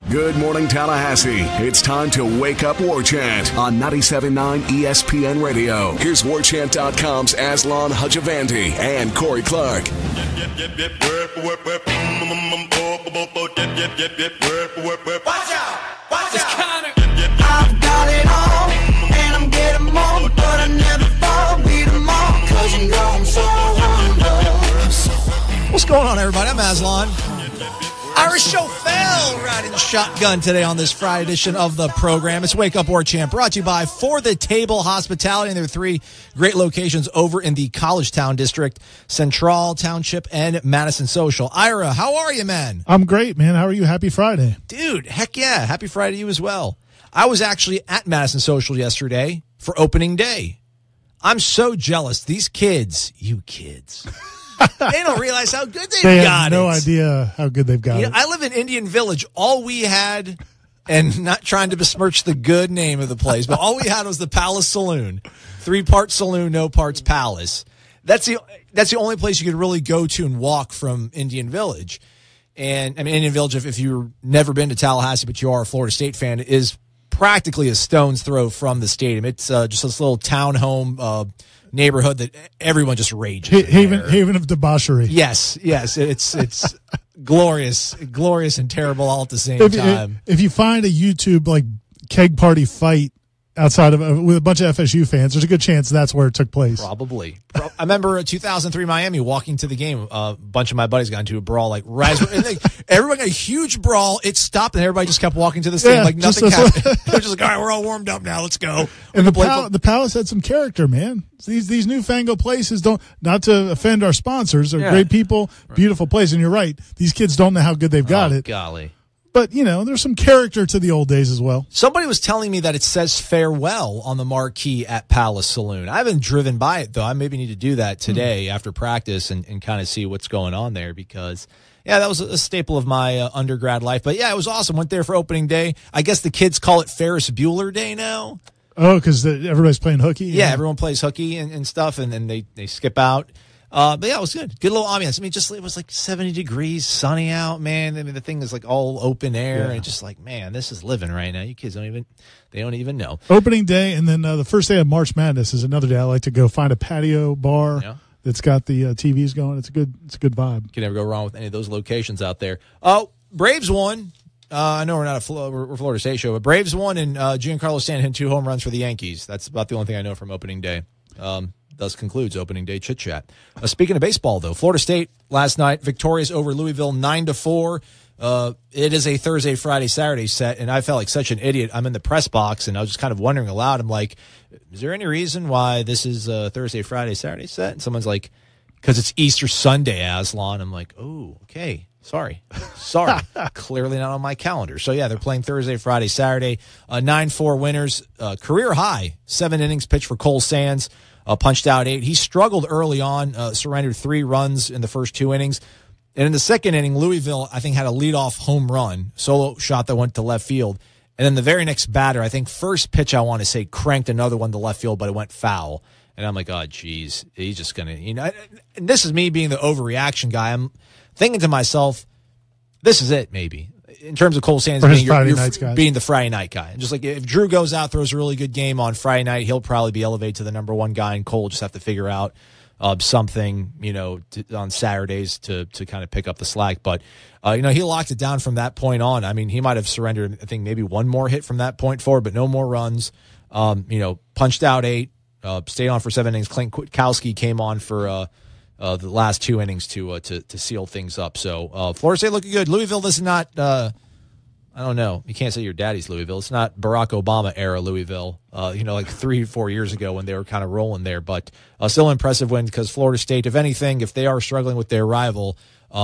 Good morning, Tallahassee. It's time to wake up War Chant on 97.9 ESPN Radio. Here's WarChant.com's Aslan Hajavandi and Corey Clark. Watch out! Watch out! I've got it all, and I'm getting more, but I never fall, beat them all, 'cause you know I'm so humble. What's going on, everybody? I'm Aslan. Irish show fell riding shotgun today on this Friday edition of the program. It's Wake Up War Chant, brought to you by For the Table Hospitality. And there are three great locations over in the College Town District, Central Township, and Madison Social. Ira, how are you, man? I'm great, man. How are you? Happy Friday. Dude, heck yeah. Happy Friday to you as well. I was actually at Madison Social yesterday for opening day. I'm so jealous. These kids, you kids. They don't realize how good they've got it. They have no idea how good they've got it. I live in Indian Village. All we had, and not trying to besmirch the good name of the place, but all we had was the Palace Saloon. 3-part saloon, no parts palace. That's the only place you could really go to and walk from Indian Village. And I mean, Indian Village, if you've never been to Tallahassee, but you are a Florida State fan, is practically a stone's throw from the stadium. It's just this little townhome neighborhood that everyone just rages. Haven of debauchery. Yes, it's glorious and terrible all at the same time. If you find a YouTube like keg party fight outside of with a bunch of FSU fans, there's a good chance that's where it took place. Probably. I remember 2003 Miami walking to the game. A bunch of my buddies got into a brawl, everyone got a huge brawl. It stopped, and everybody just kept walking to the stadium like nothing happened. They were just like, all right, we're all warmed up now. Let's go. And the Palace had some character, man. These newfangled places not to offend our sponsors. They're great people, beautiful place. And you're right. These kids don't know how good they've got it. Golly. But, there's some character to the old days as well. Somebody was telling me that it says farewell on the marquee at Palace Saloon. I haven't driven by it, though. I maybe need to do that today after practice and kind of see what's going on there because, that was a staple of my undergrad life. But, it was awesome. Went there for opening day. I guess the kids call it Ferris Bueller Day now. Oh, because everybody's playing hooky? Yeah, everyone plays hooky and stuff, and then they skip out. But it was good. Good little ambiance. I mean, it was like 70 degrees, sunny out, man. I mean, the thing is like all open air and just like, man, this is living right now. You kids don't even know. Opening day, and then the first day of March Madness is another day I like to go find a patio bar that's got the TVs going. It's a good vibe. Can never go wrong with any of those locations out there. Oh, Braves won. I know we're not we're Florida State show, but Braves won, and Giancarlo Stanton hit 2 home runs for the Yankees. That's about the only thing I know from opening day. Thus concludes opening day chit chat. Speaking of baseball, though, Florida State last night victorious over Louisville 9-4. It is a Thursday, Friday, Saturday set, and I felt like such an idiot. I'm in the press box, and I was just kind of wondering aloud. I'm like, is there any reason why this is a Thursday, Friday, Saturday set? And someone's like, because it's Easter Sunday, Aslan. I'm like, oh, okay. Sorry. Clearly not on my calendar. So, they're playing Thursday, Friday, Saturday. 9-4 winners. Career high. 7 innings pitched for Cole Sands. Punched out 8. He struggled early on, surrendered 3 runs in the first 2 innings. And in the second inning, Louisville, I think, had a leadoff home run, solo shot that went to left field. And then the very next batter, I think first pitch, I want to say, cranked another one to left field, but it went foul. And I'm like, oh, geez, he's just going to, and this is me being the overreaction guy. I'm thinking to myself, this is it, maybe. In terms of Cole Sands being the Friday night guy. Just like if Drew goes out, throws a really good game on Friday night, he'll probably be elevated to the number 1 guy, and Cole just have to figure out something, on Saturdays to kind of pick up the slack. But, he locked it down from that point on. I mean, he might have surrendered, I think, maybe 1 more hit from that point forward, but no more runs. Punched out 8, stayed on for 7 innings. Clint Kwiatkowski came on for the last 2 innings to seal things up. So Florida State looking good. Louisville, this is not, I don't know. You can't say your daddy's Louisville. It's not Barack Obama era Louisville, like 3-4 years ago when they were kind of rolling there. But still an impressive win because Florida State, if anything, if they are struggling with their rival,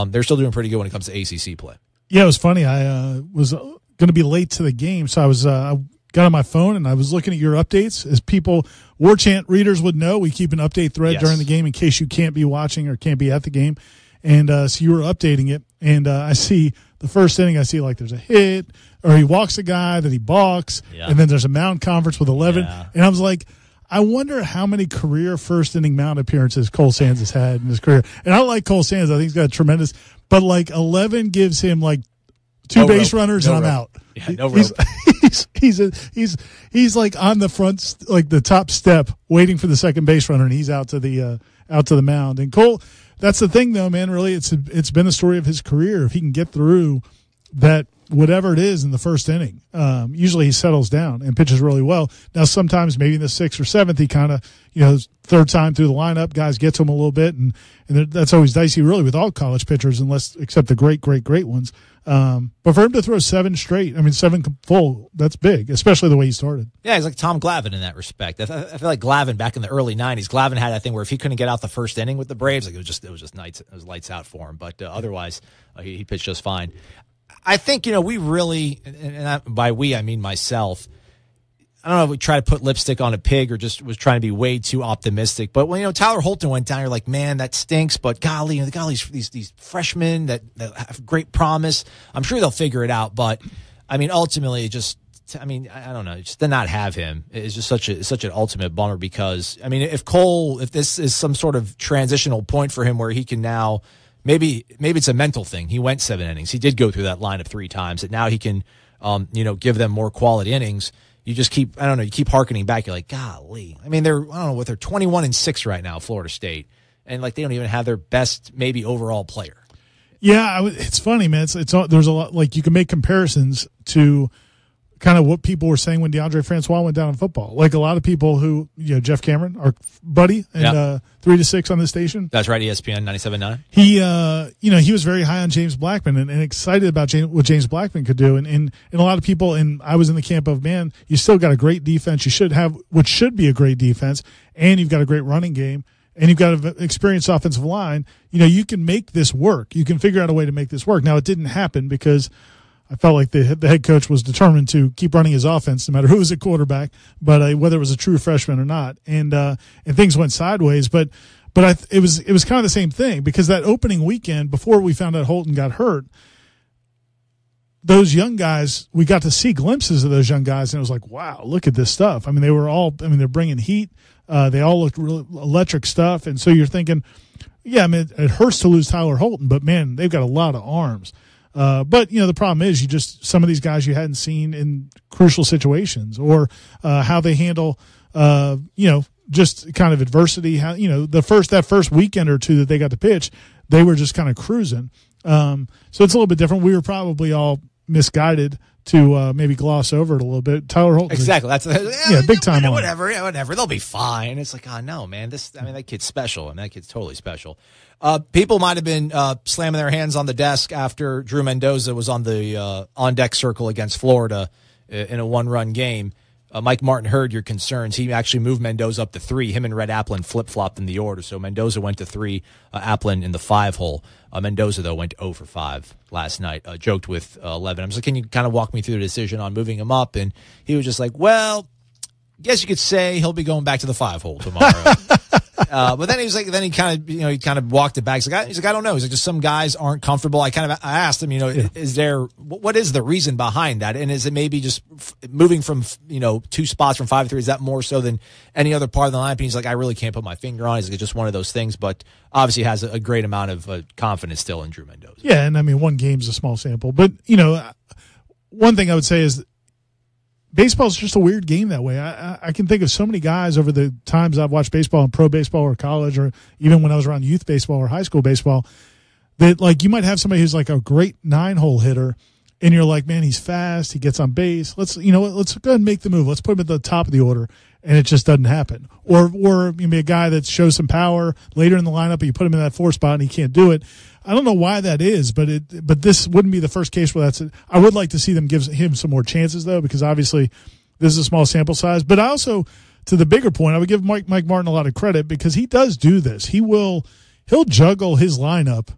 they're still doing pretty good when it comes to ACC play. Yeah, it was funny. I was going to be late to the game, so I got on my phone and I was looking at your updates. As people, War Chant readers would know, we keep an update thread during the game in case you can't be watching or can't be at the game. And so you were updating it, and I see the first inning, I see like there's a hit, or he walks a guy, then he balks, and then there's a mound conference with 11. Yeah. And I was like, I wonder how many career first inning mound appearances Cole Sands has had in his career. And I like Cole Sands. I think he's got a tremendous, but like 11 gives him like two base runners and I'm out. Yeah, no rope. He's like on the front, like the top step, waiting for the second base runner, and he's out to the mound. And Cole, that's the thing, though, man. Really, it's been the story of his career. If he can get through that, whatever it is in the first inning, usually he settles down and pitches really well. Now, sometimes maybe in the 6th or 7th, he kind of, third time through the lineup, guys get to him a little bit, and that's always dicey, really, with all college pitchers, except the great ones. But for him to throw 7 straight, 7 full, that's big, especially the way he started. Yeah, he's like Tom Glavine in that respect. I feel like Glavine back in the early 90s, Glavine had that thing where if he couldn't get out the first inning with the Braves, like it was just nights, it was lights out for him. But otherwise, he pitched just fine. I think, we really, and by we, I mean myself, I don't know if we try to put lipstick on a pig or just was trying to be way too optimistic. But when, Tyler Holton went down, you're like, man, that stinks. But golly, these freshmen that have great promise, I'm sure they'll figure it out. But, ultimately, I don't know, just to not have him is just such an ultimate bummer because, if this is some sort of transitional point for him where he can now, maybe it's a mental thing. He went 7 innings. He did go through that lineup 3 times. And now he can, give them more quality innings. You just keep, you keep hearkening back. You're like, golly. they're 21-6 right now, Florida State. And they don't even have their best, maybe overall player. Yeah. It's funny, man. There's a lot, you can make comparisons to kind of what people were saying when DeAndre Francois went down in football. Like a lot of people who, Jeff Cameron, our buddy, and 3 to 6 on this station. That's right, ESPN 97.9. He was very high on James Blackman and excited about what James Blackman could do. And a lot of people, and I was in the camp of, man, you still got a great defense. You should have what should be a great defense, and you've got a great running game, and you've got an experienced offensive line. You can make this work. You can figure out a way to make this work. Now, it didn't happen because I felt like the head coach was determined to keep running his offense no matter who was at quarterback, but whether it was a true freshman or not. And things went sideways. But it was kind of the same thing because that opening weekend before we found out Holton got hurt, those young guys, we got to see glimpses of those young guys, and it was like, wow, look at this stuff. They were all, they're bringing heat. They all looked really electric stuff. And so you're thinking, yeah, it hurts to lose Tyler Holton, but man, they've got a lot of arms. But the problem is some of these guys you hadn't seen in crucial situations or, how they handle, just kind of adversity, how, that first weekend or 2 that they got to pitch, they were just kind of cruising. So it's a little bit different. We were probably all misguided to, maybe gloss over it a little bit. Tyler Holton. Exactly. That's big time. Whatever. They'll be fine. It's like, oh no, man, that kid's special. That kid's totally special. People might have been slamming their hands on the desk after Drew Mendoza was on the on-deck circle against Florida in a 1-run game. Mike Martin heard your concerns. He actually moved Mendoza up to 3. Him and Red Applin flip-flopped in the order. So Mendoza went to 3, Applin in the 5 hole. Mendoza, though, went 0 for 5 last night. Joked with 11. I'm just like, can you kind of walk me through the decision on moving him up? And he was just like, well, guess you could say he'll be going back to the 5 hole tomorrow. But then he kind of walked it back. He's like, I don't know. He's like, just some guys aren't comfortable. I asked him, what is the reason behind that? And is it maybe just moving from, 2 spots from 5 to 3? Is that more so than any other part of the lineup? And he's like, I really can't put my finger on it. He's like, it's just one of those things, but obviously has a great amount of confidence still in Drew Mendoza. Yeah. And 1 game's a small sample, but one thing I would say is baseball is just a weird game that way. I can think of so many guys over the times I've watched baseball in pro baseball or college, or even when I was around youth baseball or high school baseball, that you might have somebody who's like a great 9-hole hitter, and you're like, man, he's fast, he gets on base. Let's go ahead and make the move. Let's put him at the top of the order, and it just doesn't happen. Or you be a guy that shows some power later in the lineup, but you put him in that 4 spot and he can't do it. I don't know why that is, but this wouldn't be the first case where that's it. I would like to see them give him some more chances, though, because obviously this is a small sample size. But I also, to the bigger point, I would give Mike Martin a lot of credit because he does do this. He'll juggle his lineup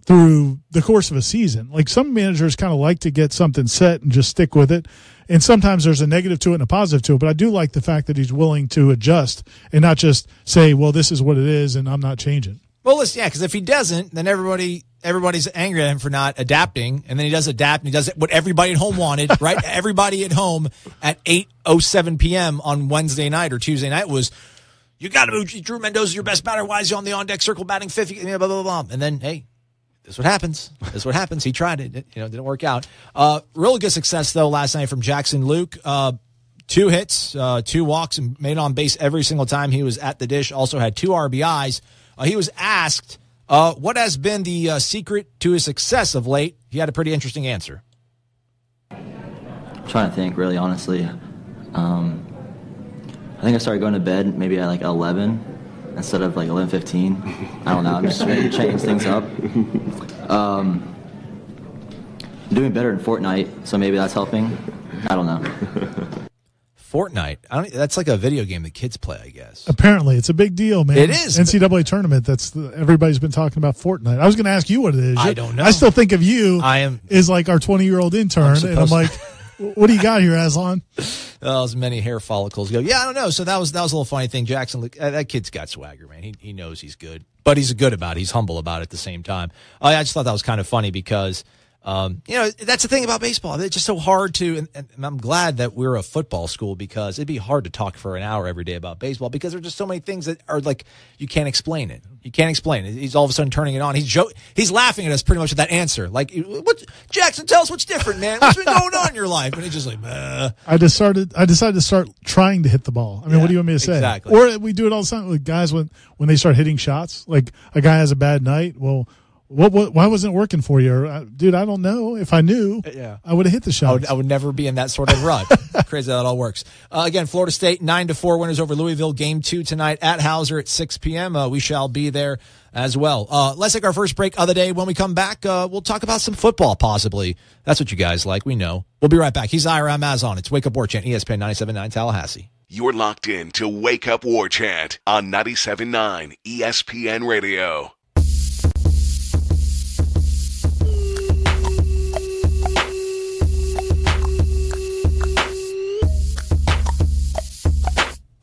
through the course of a season. Like some managers kind of like to get something set and just stick with it. And sometimes there's a negative to it and a positive to it. But I do like the fact that he's willing to adjust and not just say, well, this is what it is and I'm not changing. Well, listen, yeah, because if he doesn't, then everybody's angry at him for not adapting, and then he does adapt, and he does what everybody at home wanted, right? Everybody at home at 8:07 p.m. on Wednesday night or Tuesday night was, you got to move Drew Mendoza, your best batter. Why is he on the on-deck circle batting 50? Blah, blah, blah, blah. And then, hey, This is what happens. This is what happens. He tried it. It didn't work out. Real good success, though, last night from Jackson Luke. 2 hits, 2 walks, and made on base every single time he was at the dish. Also had 2 RBIs. He was asked what has been the secret to his success of late. He had a pretty interesting answer. I'm trying to think, really, honestly. I think I started going to bed maybe at like 11 instead of like 11:15. I don't know. I'm just trying to change things up. I'm doing better in Fortnite, so maybe that's helping. I don't know. Fortnite. That's like a video game that kids play, I guess. Apparently, it's a big deal, man. It is. NCAA tournament. Everybody's been talking about Fortnite. I was going to ask you what it is. I don't know. I still think of you as like our 20-year-old intern, and I'm like, what do you got here, Aslan? As many hair follicles go. Yeah, I don't know. So that was a little funny thing. Jackson, that kid's got swagger, man. He knows he's good, but he's good about it. He's humble about it at the same time. I just thought that was kind of funny because. That's the thing about baseball. It's just so hard to, and I'm glad that we're a football school because it'd be hard to talk for an hour every day about baseball because there's just so many things that are like, you can't explain it. You can't explain it. He's all of a sudden turning it on. He's laughing at us pretty much with that answer. Like, Jackson, tell us what's different, man. What's been going on in your life? And he's just like, I decided to start trying to hit the ball. I mean, what do you want me to say? Exactly. Or we do it all the time with guys when they start hitting shots. Like a guy has a bad night. Well, why wasn't it working for you? Or, dude, I don't know. If I knew, I would have hit the shot. I would never be in that sort of rut. Crazy how that all works. Again, Florida State 9-4 winners over Louisville. Game 2 tonight at Hauser at 6 p.m. We shall be there as well. Let's take our first break of the day. When we come back, we'll talk about some football possibly. That's what you guys like. We know. We'll be right back. He's Ira. I'm Azon. It's Wake Up War Chant, ESPN 97.9 Tallahassee. You're locked in to Wake Up War Chant on 97.9 ESPN Radio.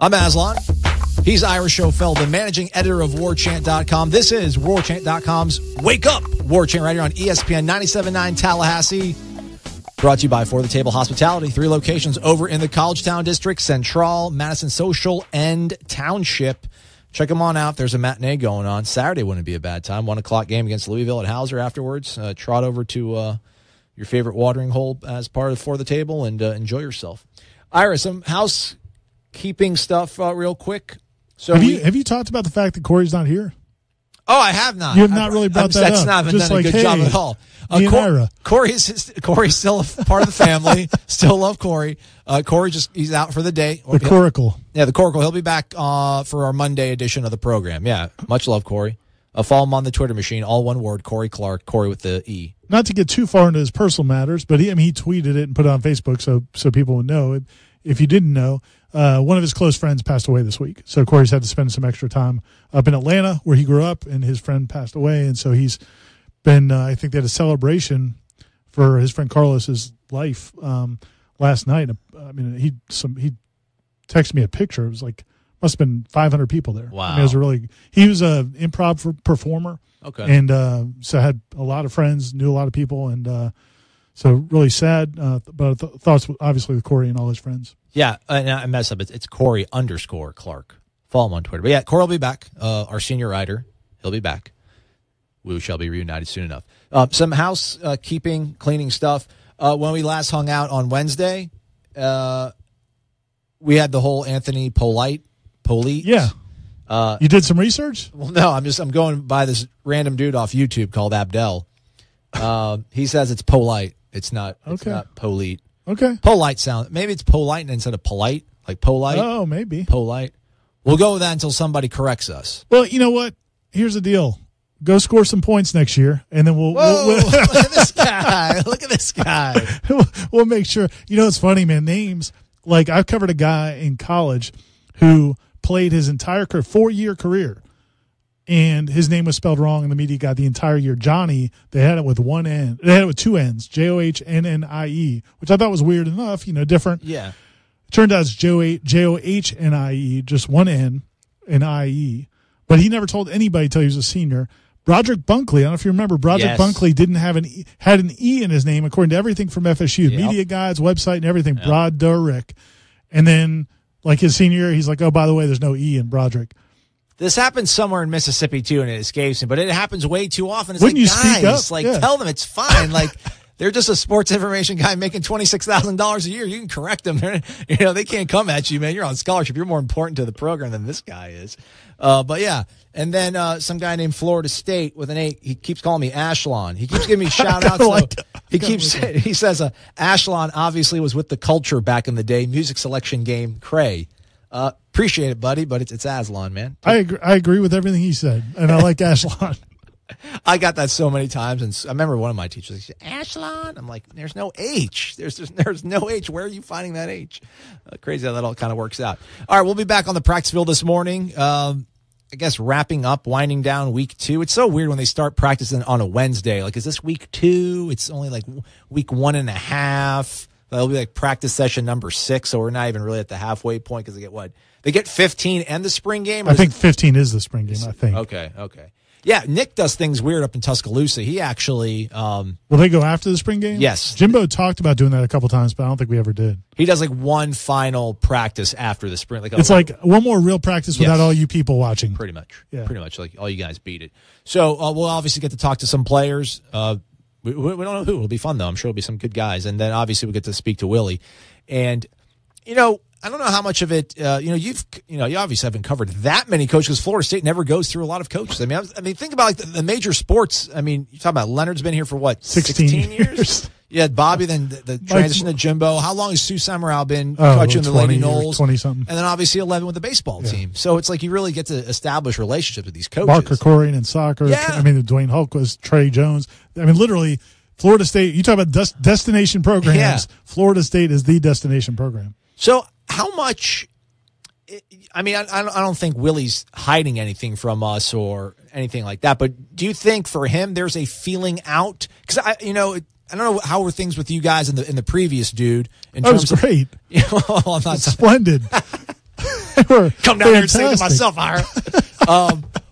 I'm Aslan. He's Ira Schofeld, the managing editor of WarChant.com. This is WarChant.com's Wake Up War Chant right here on ESPN 97.9 Tallahassee. Brought to you by For the Table Hospitality. 3 locations over in the College Town District, Central, Madison Social, and Township. Check them on out. There's a matinee going on. Saturday wouldn't be a bad time. 1 o'clock game against Louisville at Hauser afterwards. Trot over to your favorite watering hole as part of For the Table and enjoy yourself. Ira, some housekeeping stuff real quick. So have you talked about the fact that Corey's not here? Oh, I have not. You have not really brought that up. That's not been done a good job at all. Corey's still a part of the family. Still love Corey. Corey he's out for the day. The Coracle. Yeah, the Coracle. He'll be back for our Monday edition of the program. Yeah, much love, Corey. Follow him on the Twitter machine. All one word, Corey Clark. Corey with the E. Not to get too far into his personal matters, but he tweeted it and put it on Facebook so people would know. If you didn't know, one of his close friends passed away this week. So Corey's had to spend some extra time up in Atlanta where he grew up, and his friend passed away. And so he's been, I think they had a celebration for his friend Carlos's life last night. I mean, he texted me a picture. It was like, must have been 500 people there. Wow. I mean, he was an improv performer. Okay. And so had a lot of friends, knew a lot of people, and so really sad, but thoughts obviously with Corey and all his friends. Yeah, and I messed up. It's Corey _Clark. Follow him on Twitter. But yeah, Corey will be back. Our senior writer, he'll be back. We shall be reunited soon enough. Some housekeeping, cleaning stuff. When we last hung out on Wednesday, we had the whole Anthony Polite. Yeah. You did some research? Well, no, I'm going by this random dude off YouTube called Abdel. He says it's polite. It's not. It's not polite. Okay. Polite sound. Maybe it's polite instead of polite, like polite. Oh, maybe polite. We'll go with that until somebody corrects us. Well, you know what? Here's the deal. Go score some points next year, and then we'll look at this guy. Look at this guy. We'll make sure. You know, it's funny, man. Names like I've covered a guy in college who played his entire 4-year career. And his name was spelled wrong, and the media got the entire year. Johnny, they had it with one N. They had it with 2 N's, Johnnnie, which I thought was weird enough, different. Yeah. It turned out it's Johnie, just 1 N and IE. But he never told anybody until he was a senior. Broderick Bunkley, I don't know if you remember, Bunkley didn't have had an E in his name, according to everything from FSU, media guides, website, and everything. Yep. Broderick. And then, like his senior year, he's like, oh, by the way, there's no E in Broderick. This happens somewhere in Mississippi too, and it escapes me, but it happens way too often. It's Wouldn't like, you speak guys, up? like, Yeah. tell them it's fine. Like, they're just a sports information guy making $26,000 a year. You can correct them. They can't come at you, man. You're on scholarship. You're more important to the program than this guy is. But yeah. And then some guy named Florida State with an 8. He keeps calling me Ashlon. He keeps giving me shout outs. He says Ashlon obviously was with the culture back in the day. Music selection game, cray. Appreciate it, buddy, but it's Aslan, man. I agree with everything he said, and I like Ashlon. I got that so many times, and I remember one of my teachers said, Ashlon? I'm like, there's no H. There's no H. Where are you finding that H? Crazy how that all kind of works out. All right, we'll be back on the practice field this morning. I guess wrapping up, winding down week 2. It's so weird when they start practicing on a Wednesday. Like, is this week 2? It's only like week 1.5. That'll be like practice session number 6, so we're not even really at the halfway point because they get what? They get 15 and the spring game? I think 15 is the spring game, I think. Okay. Yeah, Nick does things weird up in Tuscaloosa. He actually... Will they go after the spring game? Yes. Jimbo talked about doing that a couple times, but I don't think we ever did. He does like one final practice after the spring. It's like one more real practice without all you people watching. Pretty much. Yeah. Pretty much. Like all you guys beat it. So we'll obviously get to talk to some players. We don't know who. It'll be fun, though. I'm sure it'll be some good guys. And then obviously we get to speak to Willie. And, I don't know how much of it, you obviously haven't covered that many coaches. Florida State never goes through a lot of coaches. I mean, think about like the major sports. I mean, you talk about Leonard's been here for what, 16 years? You had Bobby, then the transition to Jimbo. How long has Sue Summerall been coaching the Lady Noles? 20-something. And then obviously 11 with the baseball team. So it's like you really get to establish relationships with these coaches. Mark Krikorian in soccer. Yeah. I mean, Dwayne Hulk was Trey Jones. I mean, literally, Florida State, you talk about destination programs. Yeah. Florida State is the destination program. So how much... I mean, I don't think Willie's hiding anything from us or anything like that. But do you think for him there's a feeling out? Because I don't know how were things with you guys in the previous dude. That was great. I'm not splendid. Come down here and say to myself,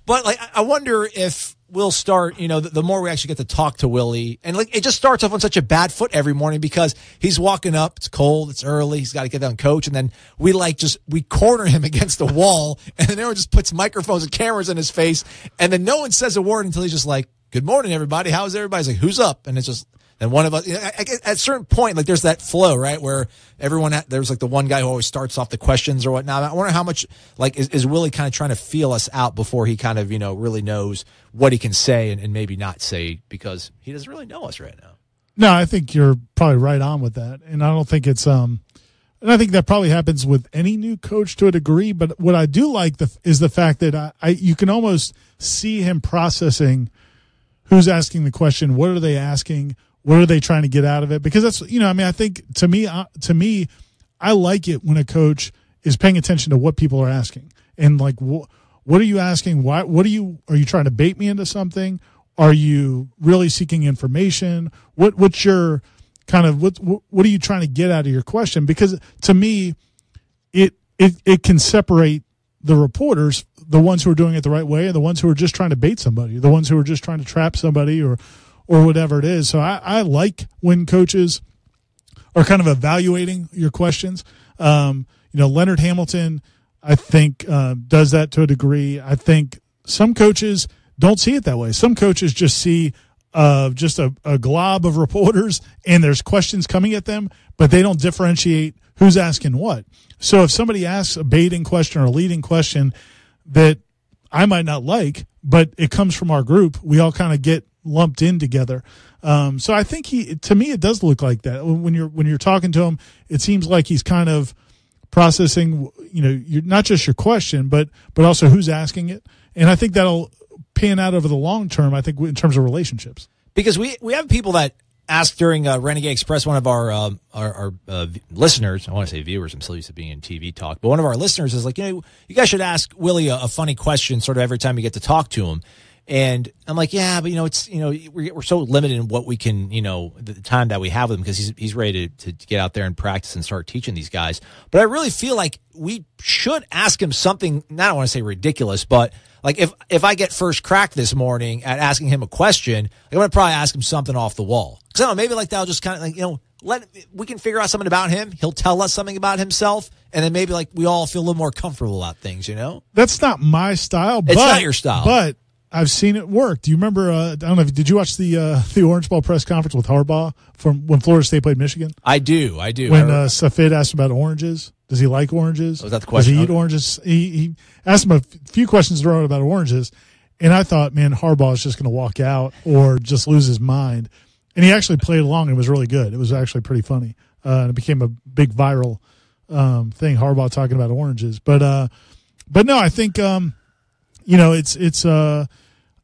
but like I wonder if we'll start. The more we actually get to talk to Willie, and like it just starts off on such a bad foot every morning because he's walking up. It's cold. It's early. He's got to get down coach, and then we corner him against the wall, and then everyone just puts microphones and cameras in his face, and then no one says a word until he's just like, "Good morning, everybody. How's everybody?" He's like, "Who's up?" And it's just. And one of us, at a certain point, like there's that flow, right, where there's like the one guy who always starts off the questions or whatnot. I wonder how much, like, is Willie kind of trying to feel us out before he kind of, really knows what he can say and maybe not say because he doesn't really know us right now. No, I think you're probably right on with that. And I don't think it's, and I think that probably happens with any new coach to a degree. But what I do like is the fact that you can almost see him processing who's asking the question, what are they asking? What are they trying to get out of it? Because that's, I think to me, I like it when a coach is paying attention to what people are asking and like, what are you asking? Why? Are you trying to bait me into something? Are you really seeking information? What's your kind of, what are you trying to get out of your question? Because to me, it can separate the reporters, the ones who are doing it the right way and the ones who are just trying to bait somebody, the ones who are just trying to trap somebody or whatever it is. So I like when coaches are kind of evaluating your questions. Leonard Hamilton, I think, does that to a degree. I think some coaches don't see it that way. Some coaches just see just a glob of reporters and there's questions coming at them, but they don't differentiate who's asking what. So if somebody asks a baiting question or a leading question that I might not like, but it comes from our group, we all kind of get lumped in together. So I think to me, it does look like that. When you're talking to him, it seems like he's kind of processing, you're not just your question, but also who's asking it. And I think that'll pan out over the long term, I think, in terms of relationships. Because we have people that asked during Renegade Express, one of our listeners, I want to say viewers, I'm still used to being in TV talk, but one of our listeners is like, you guys should ask Willie a funny question sort of every time you get to talk to him. And I'm like, yeah, but it's, we're so limited in what we can, the time that we have with him because he's ready to get out there and practice and start teaching these guys. But I really feel like we should ask him something, I don't want to say ridiculous, but like if I get first crack this morning at asking him a question, I'm going to probably ask him something off the wall. Because I don't know, maybe like that'll just kind of like, we can figure out something about him. He'll tell us something about himself, and then maybe like we all feel a little more comfortable about things, you know? That's not my style. It's not your style. But I've seen it work. Do you remember, I don't know, did you watch the Orange Bowl press conference with Harbaugh from when Florida State played Michigan? I do. When Safid asked about oranges. Does he like oranges? Was that the question? Does he eat oranges? He asked him a few questions in a row about oranges, and I thought, man, Harbaugh is just going to walk out or just lose his mind. And he actually played along and was really good. It was actually pretty funny. And it became a big viral thing, Harbaugh talking about oranges. But no, I think it's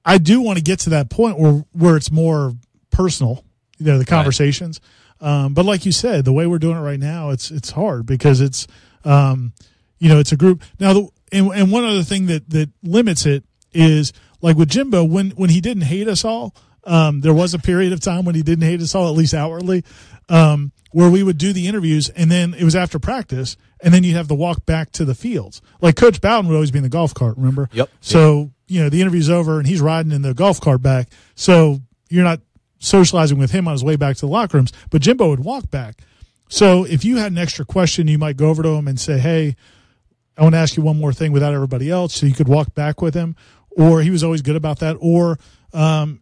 I do want to get to that point where it's more personal, the conversations. Right. But like you said, the way we're doing it right now, it's hard because it's it's a group. Now, and one other thing that limits it is like with Jimbo, when he didn't hate us all, there was a period of time when he didn't hate us all, at least outwardly, where we would do the interviews and then it was after practice and then you'd have to walk back to the fields. Like Coach Bowden would always be in the golf cart, remember? Yep. So, the interview's over and he's riding in the golf cart back. So you're not socializing with him on his way back to the locker rooms, but Jimbo would walk back. So if you had an extra question, you might go over to him and say, hey, I want to ask you one more thing without everybody else. So you could walk back with him, or he was always good about that. Or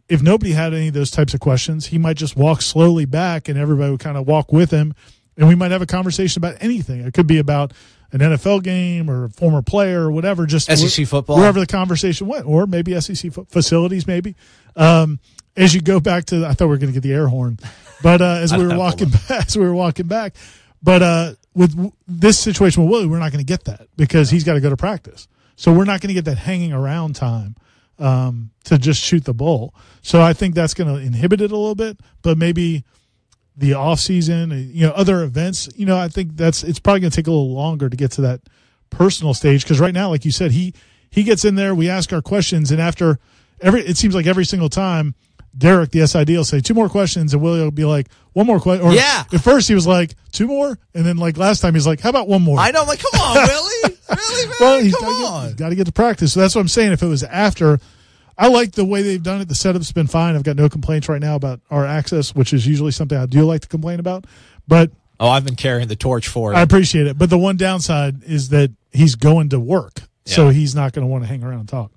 if nobody had any of those types of questions, he might just walk slowly back and everybody would kind of walk with him. And we might have a conversation about anything. It could be about an NFL game or a former player or whatever, just SEC football, wherever the conversation went, or maybe SEC facilities, maybe. As you go back to, I thought we were going to get the air horn, but as we were walking back, but with this situation with Willie, we're not going to get that because he's got to go to practice. So we're not going to get that hanging around time to just shoot the bull. So I think that's going to inhibit it a little bit, but maybe the off season, other events, I think it's probably going to take a little longer to get to that personal stage. Because right now, like you said, he gets in there, we ask our questions, and after it seems like every single time, Derek, the SID, will say 2 more questions, and Willie will be like, 1 more question. Or yeah. At first he was like 2 more, and then like last time he's like, how about 1 more? I know, I'm like, come on, Willie, really, man, well, come on. He's got to get to practice. So that's what I'm saying. If it was after. I like the way they've done it. The setup's been fine. I've got no complaints right now about our access, which is usually something I do like to complain about. But I've been carrying the torch for it. I appreciate it. But the one downside is that he's going to work, so he's not going to want to hang around and talk.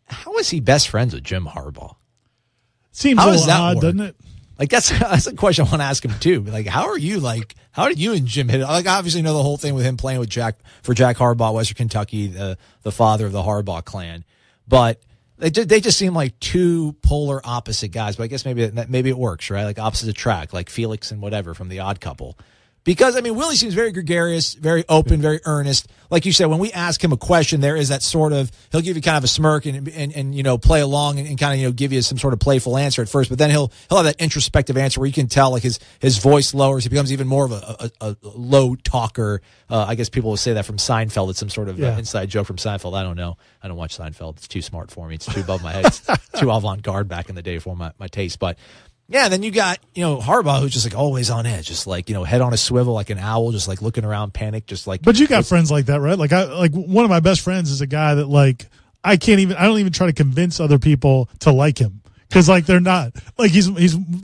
How is he best friends with Jim Harbaugh? Seems a little odd, doesn't it? Like that's a question I want to ask him too. Like, how did you and Jim hit it? Like, obviously know the whole thing with him playing with Jack Harbaugh, Western Kentucky, the father of the Harbaugh clan, but. They just seem like two polar opposite guys, but I guess maybe it works, right? Like opposites attract, like Felix and whatever from The Odd Couple. Because, Willie seems very gregarious, very open, very earnest. Like you said, when we ask him a question, there is that sort of, he'll give you kind of a smirk and play along and kind of, give you some sort of playful answer at first, but then he'll have that introspective answer where you can tell like his voice lowers. He becomes even more of a low talker. I guess people will say that from Seinfeld. It's some sort of inside joke from Seinfeld. I don't know. I don't watch Seinfeld. It's too smart for me. It's too above my head. It's too avant-garde back in the day for my taste. But yeah, then you got, Harbaugh, who's just like always on edge, just like, head on a swivel like an owl, just like looking around, panic, just like. But you got friends like that, right? Like one of my best friends is a guy that like, I don't even try to convince other people to like him. Cause like they're not, like he's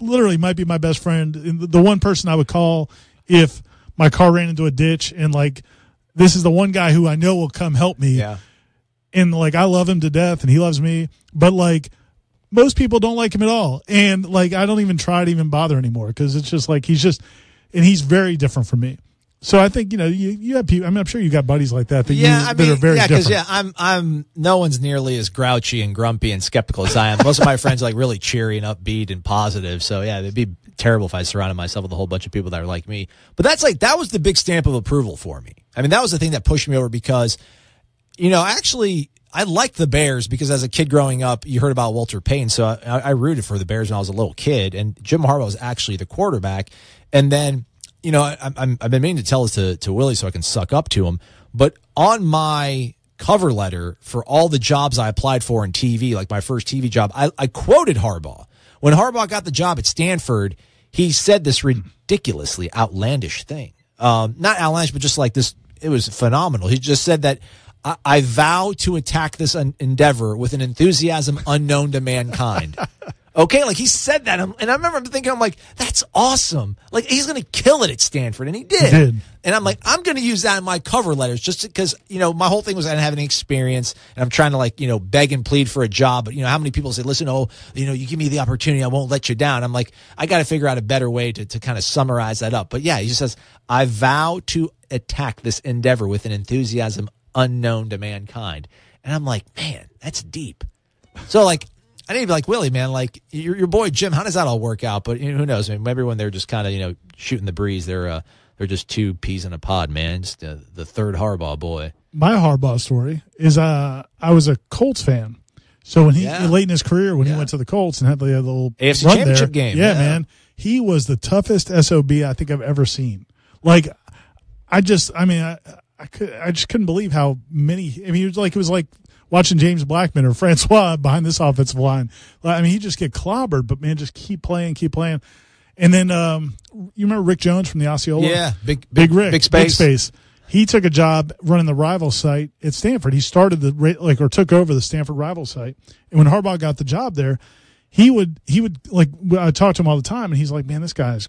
literally might be my best friend. The one person I would call if my car ran into a ditch and like, this is the one guy who I know will come help me. Yeah. And like, I love him to death and he loves me, but like, most people don't like him at all. And like, I don't even try to even bother anymore because it's just like, he's very different from me. So I think, you have people, I'm sure you got buddies like that that are very different. Yeah, I'm no one's nearly as grouchy and grumpy and skeptical as I am. Most of my friends are like really cheery and upbeat and positive. So yeah, it'd be terrible if I surrounded myself with a whole bunch of people that are like me. But that was the big stamp of approval for me. That was the thing that pushed me over because, actually, I liked the Bears because as a kid growing up, you heard about Walter Payton. So I rooted for the Bears when I was a little kid. And Jim Harbaugh was actually the quarterback. And then, I've been meaning to tell this to Willie so I can suck up to him. But on my cover letter for all the jobs I applied for in TV, like my first TV job, I quoted Harbaugh. When Harbaugh got the job at Stanford, he said this ridiculously outlandish thing. Not outlandish, but just like this. It was phenomenal. He just said that I vow to attack this endeavor with an enthusiasm unknown to mankind. Okay, like he said that, and I remember thinking, I'm like, that's awesome. Like he's going to kill it at Stanford, and he did. He did. And I'm like, I'm going to use that in my cover letters just because, my whole thing was I didn't have any experience, and I'm trying to beg and plead for a job. But how many people say, listen, you give me the opportunity, I won't let you down. I'm like, I got to figure out a better way to kind of summarize that up. But yeah, he just says, I vow to attack this endeavor with an enthusiasm unknown to mankind. And I'm like, man, that's deep. So I need to be like, Willie, man, like your boy Jim, how does that all work out? But who knows? I mean, maybe when they're just kind of, shooting the breeze, they're just two peas in a pod, man. Just the third Harbaugh boy. My Harbaugh story is I was a Colts fan. So when late in his career, when he went to the Colts and had the little AFC run Championship there, game. Yeah, man, he was the toughest SOB I think I've ever seen. Like, I just couldn't believe how many. I mean, it was like watching James Blackman or Francois behind this offensive line. I mean, he just get clobbered, but man, just keep playing. And then you remember Rick Jones from the Osceola? Yeah, big Rick, big space. He took a job running the rival site at Stanford. He started took over the Stanford rival site. And when Harbaugh got the job there, he would I talk to him all the time, and he's like, man, this guy's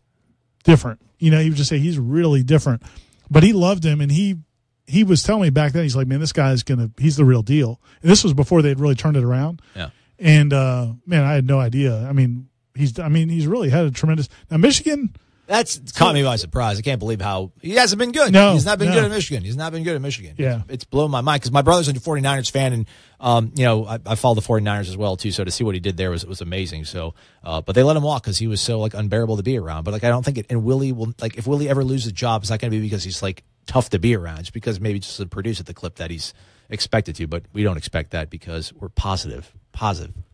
different. He would just say he's really different. But he loved him, and he was telling me back then, he's like, man, this guy's he's the real deal. And this was before they had really turned it around. Yeah. And man, I had no idea. I mean, he's really had a tremendous. Now Michigan, that's caught me by surprise. I can't believe how he hasn't been good. No, he's not been good at Michigan. Yeah, it's blown my mind because my brother's a 49ers fan, and I follow the 49ers as well too. So to see what he did there was amazing. So, but they let him walk because he was so unbearable to be around. But I don't think it. And Willie will if Willie ever loses a job, it's not going to be because he's tough to be around. It's because maybe just to produce at the clip that he's expected to. But we don't expect that because we're positive,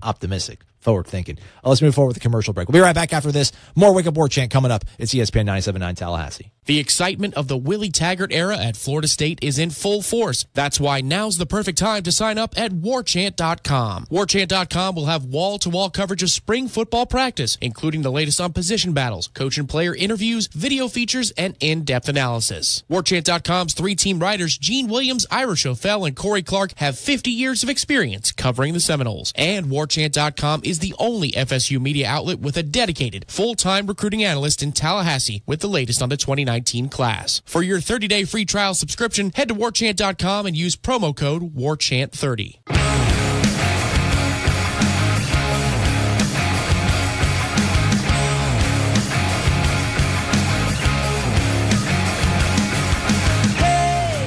optimistic, forward thinking. Let's move forward with the commercial break. We'll be right back after this. More Wake Up War Chant coming up. It's ESPN 97.9 Tallahassee. The excitement of the Willie Taggart era at Florida State is in full force. That's why now's the perfect time to sign up at warchant.com. Warchant.com will have wall-to-wall coverage of spring football practice, including the latest on position battles, coach and player interviews, video features, and in-depth analysis. Warchant.com's three-team writers Gene Williams, Ira Schofel, and Corey Clark have 50 years of experience covering the Seminoles. And Warchant.com is the only FSU media outlet with a dedicated full-time recruiting analyst in Tallahassee with the latest on the 2019 class. For your 30-day free trial subscription, head to warchant.com and use promo code WARCHANT30.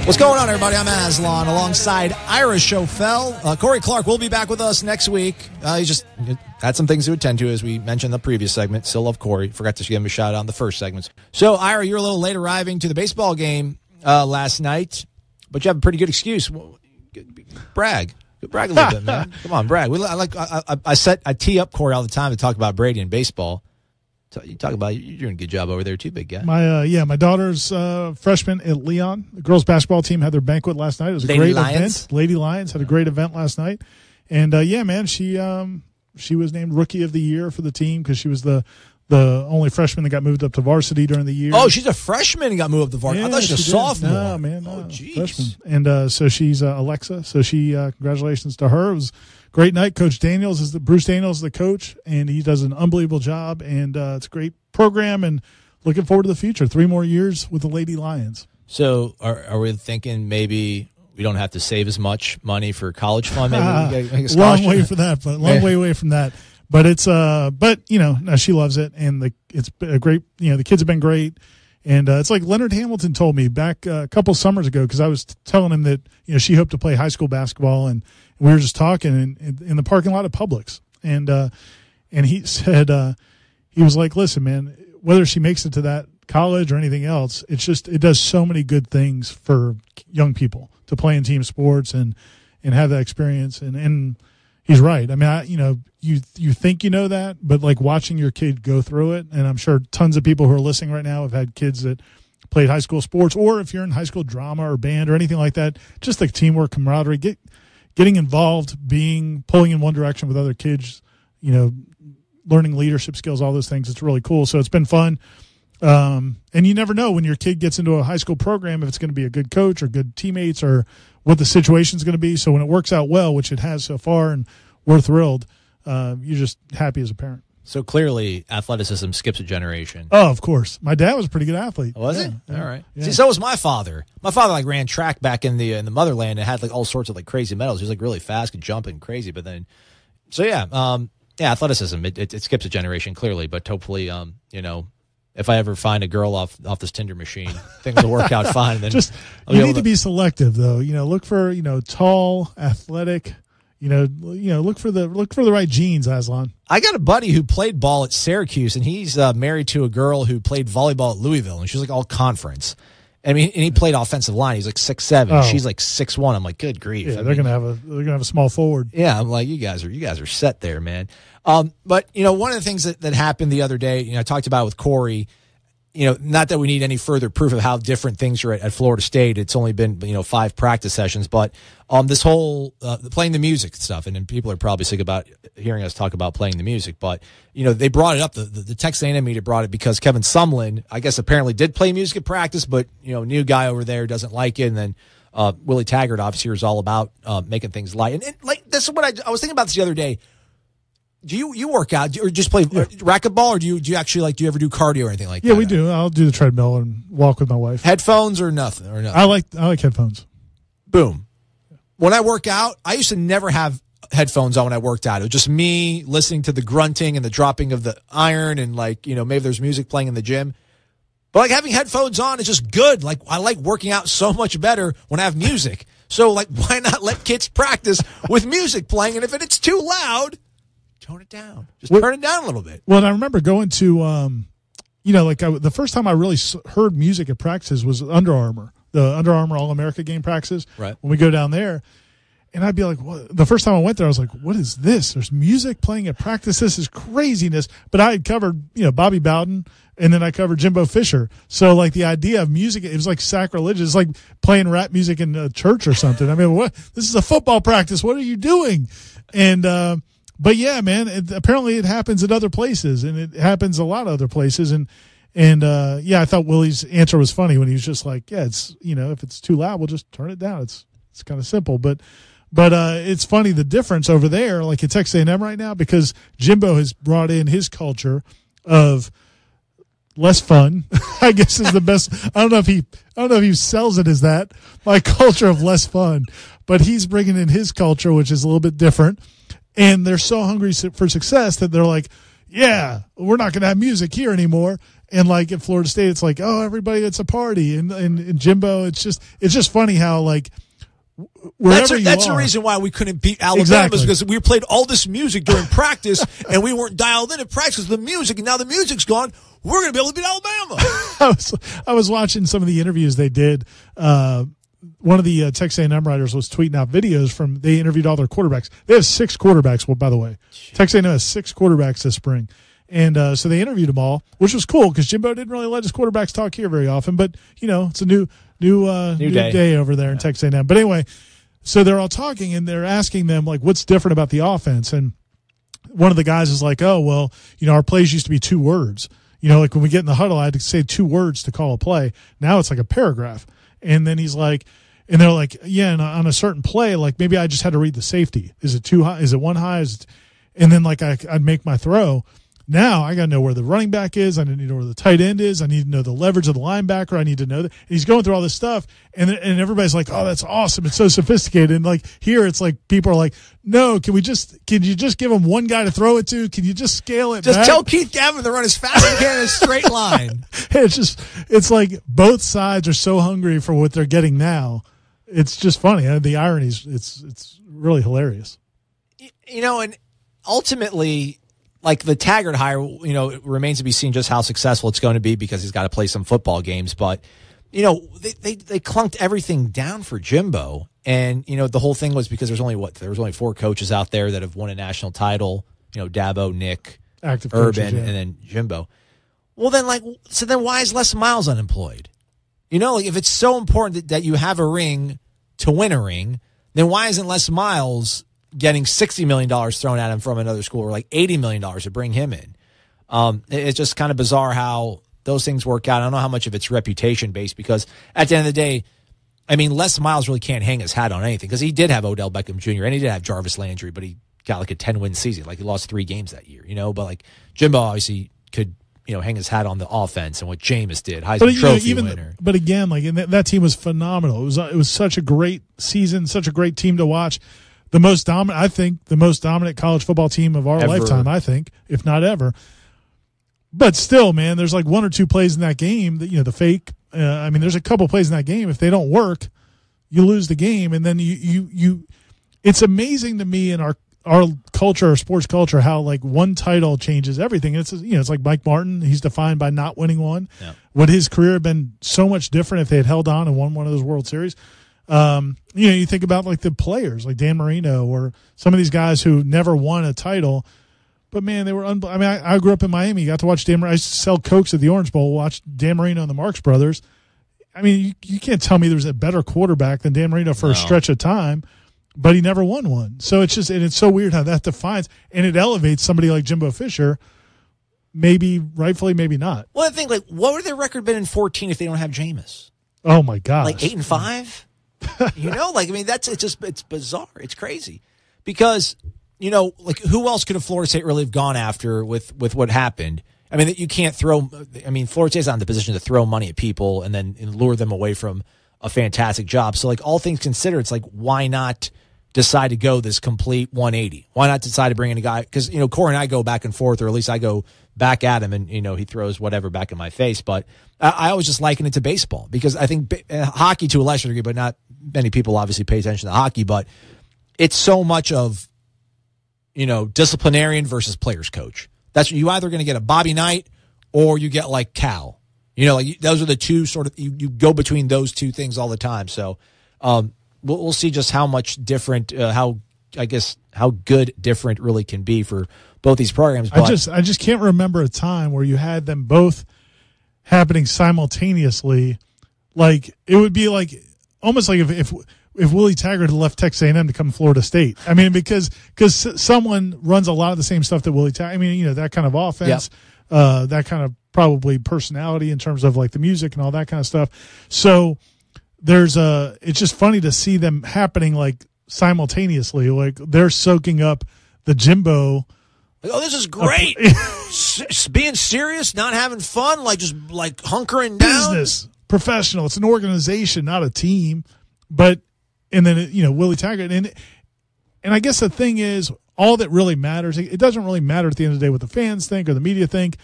What's going on, everybody? I'm Aslan alongside Ira Schofel. Corey Clark will be back with us next week. He just had some things to attend to, as we mentioned in the previous segment. Still love Corey. Forgot to give him a shout out in the first segment. So, Ira, you're a little late arriving to the baseball game last night, but you have a pretty good excuse. Brag a little bit, man. Come on, brag. I tee up Corey all the time to talk about Brady and baseball. You talk about you're doing a good job over there too, big guy. My daughter's freshman at Leon. The girls basketball team had their banquet last night. It was a great event. Lady Lions had a great event last night, and man, she was named Rookie of the Year for the team because she was the only freshman that got moved up to varsity during the year. Oh, she's a freshman and got moved up to varsity. Yeah, I thought she was a sophomore. No, man, oh, jeez. Freshman. And so she's Alexa. So congratulations to her. It was a great night. Coach Bruce Daniels is the coach, and he does an unbelievable job. And it's a great program, and looking forward to the future. 3 more years with the Lady Lions. So are we thinking maybe we don't have to save as much money for college fund? Maybe we get a long way for that, but way away from that. But it's no, she loves it, and it's a great. The kids have been great, and it's like Leonard Hamilton told me back a couple summers ago, because I was telling him that she hoped to play high school basketball, and we were just talking in the parking lot of Publix, and he said he was like, listen, man, whether she makes it to that college or anything else, it does so many good things for young people to play in team sports and have that experience, and he's right. I mean, you think that, but watching your kid go through it, and I'm sure tons of people who are listening right now have had kids that played high school sports, or if you're in high school drama or band or anything like that, just the teamwork, camaraderie, getting involved, pulling in one direction with other kids, learning leadership skills, all those things. It's really cool. So it's been fun. And you never know when your kid gets into a high school program if it's going to be a good coach or good teammates or what the situation's going to be. So when it works out well, which it has so far, and we're thrilled, you're just happy as a parent. So clearly, athleticism skips a generation. Oh, of course. My dad was a pretty good athlete. Was it? Yeah. All right. Yeah. See, so was my father. My father like ran track back in the motherland and had like all sorts of like crazy medals. He was like really fast, could jump and crazy. But then, so yeah, athleticism it skips a generation clearly. But hopefully, if I ever find a girl off this Tinder machine, things will work out fine. Then you need to be selective though. Look for tall, athletic. Look for the right genes, Aslan. I got a buddy who played ball at Syracuse, and he's married to a girl who played volleyball at Louisville, and she was like all conference. I mean, and he played offensive line. He's like 6'7". Oh. She's like 6'1". I'm like, good grief. Yeah, they're gonna have a small forward. Yeah, I'm like, you guys are set there, man. But one of the things that happened the other day, I talked about with Corey. Not that we need any further proof of how different things are at Florida State. It's only been 5 practice sessions, but this whole playing the music stuff, and then people are probably sick about hearing us talk about playing the music. But they brought it up. The Texas A&M media brought it because Kevin Sumlin, I guess, apparently did play music at practice, but new guy over there doesn't like it, and then Willie Taggart obviously is all about making things light. And like this is what I was thinking about this the other day. Do you work out or just play racquetball, or do you actually do you ever do cardio or anything like that? Yeah, we do. I'll do the treadmill and walk with my wife. Headphones or nothing? I like headphones. Boom. When I work out, I used to never have headphones on when I worked out. It was just me listening to the grunting and the dropping of the iron, and maybe there's music playing in the gym. But having headphones on is just good. I like working out so much better when I have music. So why not let kids practice with music playing? And if it's too loud, tone it down. Just turn it down a little bit. Well, I remember going to, the first time I really heard music at practices was Under Armour, the Under Armour All-America game practices. Right. When we go down there, and I'd be like, what? The first time I went there, I was like, what is this? There's music playing at practice. This is craziness. But I had covered, Bobby Bowden, and then I covered Jimbo Fisher. So, the idea of music, it was sacrilegious. It's like playing rap music in a church or something. I mean, what? This is a football practice. What are you doing? And, but yeah, man, apparently it happens at other places, and it happens a lot of other places. And I thought Willie's answer was funny when he was just like, yeah, it's, if it's too loud, we'll just turn it down. It's kind of simple, but it's funny the difference over there, at Texas A&M right now, because Jimbo has brought in his culture of less fun, I guess is the best. I don't know if he sells it as that, my culture of less fun, but he's bringing in his culture, which is a little bit different. And they're so hungry for success that they're like, yeah, we're not going to have music here anymore. And at Florida State, it's like, oh, everybody, it's a party. And Jimbo, it's just funny how wherever that's the reason why we couldn't beat Alabama, exactly. because we played all this music during practice and we weren't dialed in at practice because the music, and now the music's gone. We're going to be able to beat Alabama. I was watching some of the interviews they did. One of the Texas A&M writers was tweeting out videos they interviewed all their quarterbacks. They have 6 quarterbacks, by the way. Texas A&M has 6 quarterbacks this spring. And so they interviewed them all, which was cool because Jimbo didn't really let his quarterbacks talk here very often. But, it's a new day over there in Texas A&M. But anyway, so they're all talking, and they're asking them, what's different about the offense? And one of the guys is like, oh, well, our plays used to be 2 words. When we get in the huddle, I had to say 2 words to call a play. Now it's like a paragraph. And then he's like, and they're like, yeah, and on a certain play, maybe I just had to read the safety. Is it 2 high? Is it 1 high? And then I'd make my throw. Now I got to know where the running back is. I need to know where the tight end is. I need to know the leverage of the linebacker. I need to know that. And he's going through all this stuff, and everybody's like, "Oh, that's awesome! It's so sophisticated." And here, it's people are like, "No, can you just give him one guy to throw it to? Can you just scale it? Just back? tell Keith Gavin to run as fast as he can in a straight line." It's like both sides are so hungry for what they're getting now. It's just funny. The ironies. It's really hilarious. And ultimately, the Taggart hire, it remains to be seen just how successful it's going to be because he's got to play some football games. But, they clunked everything down for Jimbo. And, the whole thing was because there was only 4 coaches out there that have won a national title, Dabo, Nick, active Urban, coaches, yeah. and then Jimbo. Well, then, then why is Les Miles unemployed? If it's so important that you have a ring to win a ring, then why isn't Les Miles getting $60 million thrown at him from another school, or $80 million to bring him in? It's just kind of bizarre how those things work out. I don't know how much of it's reputation based, because at the end of the day, Les Miles really can't hang his hat on anything, because he did have Odell Beckham Jr. and he did have Jarvis Landry, but he got like a 10-win season. Like he lost 3 games that year, but like Jimbo obviously could, hang his hat on the offense and what Jameis did, Heisman Trophy winner. But again, like that team was phenomenal. It was such a great season, such a great team to watch. The most dominant college football team of our lifetime, I think, if not ever. But still, man, there's like 1 or 2 plays in that game that, the fake. There's a couple plays in that game. If they don't work, you lose the game. And then you it's amazing to me in our culture, our sports culture, how like one title changes everything. It's like Mike Martin. He's defined by not winning one. Yeah. Would his career have been so much different if they had held on and won one of those World Series? You think about like the players like Dan Marino or some of these guys who never won a title, but man, they were I grew up in Miami. Got to watch Dan Marino. I used to sell Cokes at the Orange Bowl, watch Dan Marino and the Marx Brothers. I mean, you can't tell me there was a better quarterback than Dan Marino for a stretch of time, but he never won one. So it's so weird how that defines and it elevates somebody like Jimbo Fisher. Maybe rightfully, maybe not. Well, I think like what would their record been in 14 if they don't have Jameis? Oh my gosh. Like 8-5? It's bizarre. It's crazy. Because, like who else could have Florida State really have gone after with what happened? I mean, you can't Florida State's not in the position to throw money at people and then lure them away from a fantastic job. So like all things considered, it's like, why not decide to go this complete 180? Why not decide to bring in a guy? Because, Corey and I go back and forth, or at least I go back at him and, he throws whatever back in my face. But I always just liken it to baseball because I think hockey to a lesser degree, but not many people obviously pay attention to hockey, but it's so much of, disciplinarian versus players coach. That's you either going to get a Bobby Knight or you get like Cal. Those are the two sort of, you go between those two things all the time. So we'll see just how much different, how good different really can be for both these programs. But I just can't remember a time where you had them both happening simultaneously. Like it would be like almost like if Willie Taggart had left Texas A&M to come to Florida State. I mean, because someone runs a lot of the same stuff that Willie Taggart. I mean, that kind of offense, that kind of probably personality in terms of like the music and all that kind of stuff. So it's just funny to see them happening like simultaneously. Like they're soaking up the Jimbo. Oh, this is great. Being serious, not having fun, like just like hunkering down. Business, professional. It's an organization, not a team. And then, Willie Taggart. And I guess the thing is, all that really matters, it doesn't really matter at the end of the day what the fans think or the media think.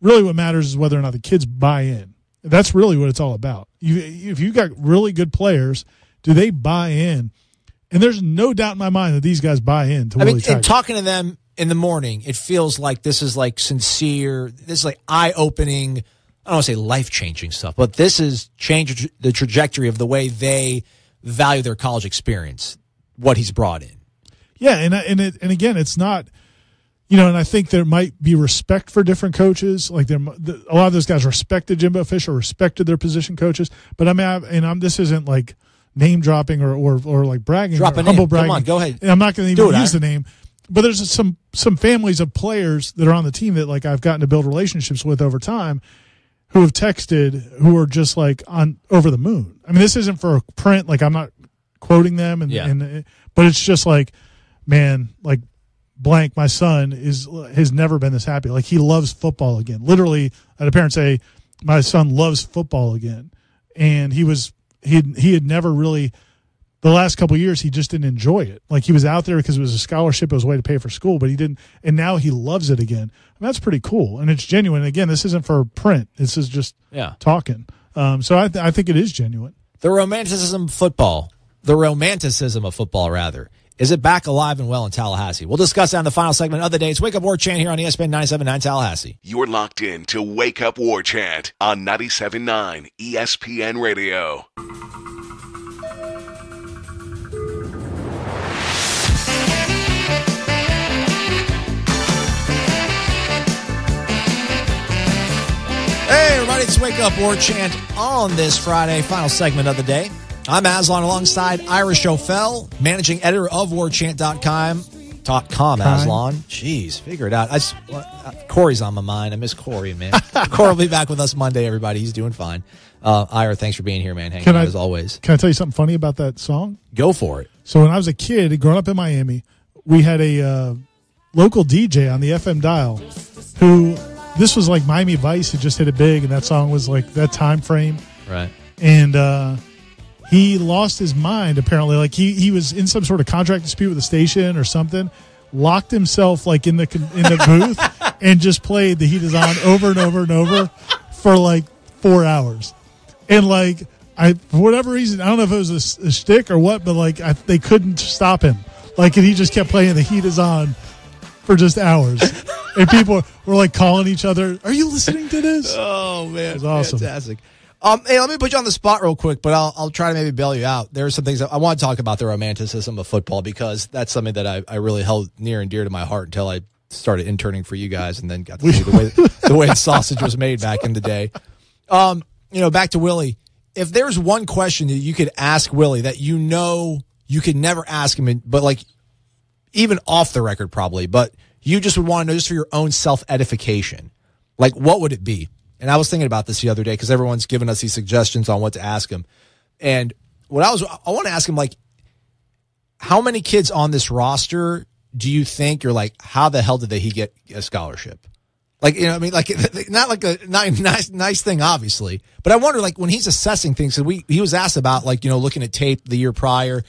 Really what matters is whether or not the kids buy in. That's really what it's all about. If you've got really good players, do they buy in? And there's no doubt in my mind that these guys buy in to Willie Taggart. And talking to them in the morning, it feels like this is like sincere, this is like eye-opening, I don't want to say life-changing stuff, but this is changed the trajectory of the way they value their college experience, what he's brought in. Yeah, and again, it's not, and I think there might be respect for different coaches. Like a lot of those guys respected Jimbo Fisher, respected their position coaches. But this isn't like name dropping or like bragging, or humble bragging. Come on, go ahead. And I'm not going to even use the name. But there's some families of players that are on the team that like I've gotten to build relationships with over time, who have texted, who are just like on over the moon. I mean, this isn't for a print. Like I'm not quoting them, but it's just like, man, like blank, my son has never been this happy. Like he loves football again. Literally, I had a parent say, my son loves football again, and he had never really. The last couple of years, he just didn't enjoy it. Like he was out there because it was a scholarship, it was a way to pay for school, but he didn't. And now he loves it again. I mean, that's pretty cool, and it's genuine. And again, this isn't for print. This is just talking. So I think it is genuine. The romanticism of football, rather, is it back alive and well in Tallahassee? We'll discuss that in the final segment of the day's Wake Up War Chant here on ESPN 97.9 Tallahassee. You're locked in to Wake Up War Chant on 97.9 ESPN Radio. Hey, everybody, it's Wake Up War Chant on this Friday, final segment of the day. I'm Aslan alongside Irish O'Fell, managing editor of warchant.com. Aslan. Jeez, figure it out. Corey's on my mind. I miss Corey, man. Corey will be back with us Monday, everybody. He's doing fine. Ira, thanks for being here, man. Hanging out as always. Can I tell you something funny about that song? Go for it. So when I was a kid, growing up in Miami, we had a local DJ on the FM dial who, this was like Miami Vice had just hit it big, and that song was like that time frame. Right. And he lost his mind, apparently. Like he was in some sort of contract dispute with the station or something, locked himself like in the booth and just played The Heat Is On over and over and over for like 4 hours. And like, for whatever reason, I don't know if it was a shtick or what, but like they couldn't stop him. Like, and he just kept playing The Heat Is On for just hours. And people were like calling each other, "Are you listening to this?" Oh man, it was awesome. Fantastic. Hey, let me put you on the spot real quick, but I'll try to maybe bail you out. There are some things I want to talk about the romanticism of football, because that's something that I really held near and dear to my heart until I started interning for you guys and then got to see the way the sausage was made back in the day. Back to Willie. If there's one question that you could ask Willie that you could never ask him, but like even off the record probably, but you just would want to know just for your own self-edification, like what would it be? And I was thinking about this the other day because everyone's given us these suggestions on what to ask him. And I want to ask him, like, how many kids on this roster do you think you're like, how the hell did he get a scholarship? Like, like not like a nice thing, obviously. But I wonder, like, when he's assessing things, he was asked about, like, looking at tape the year prior.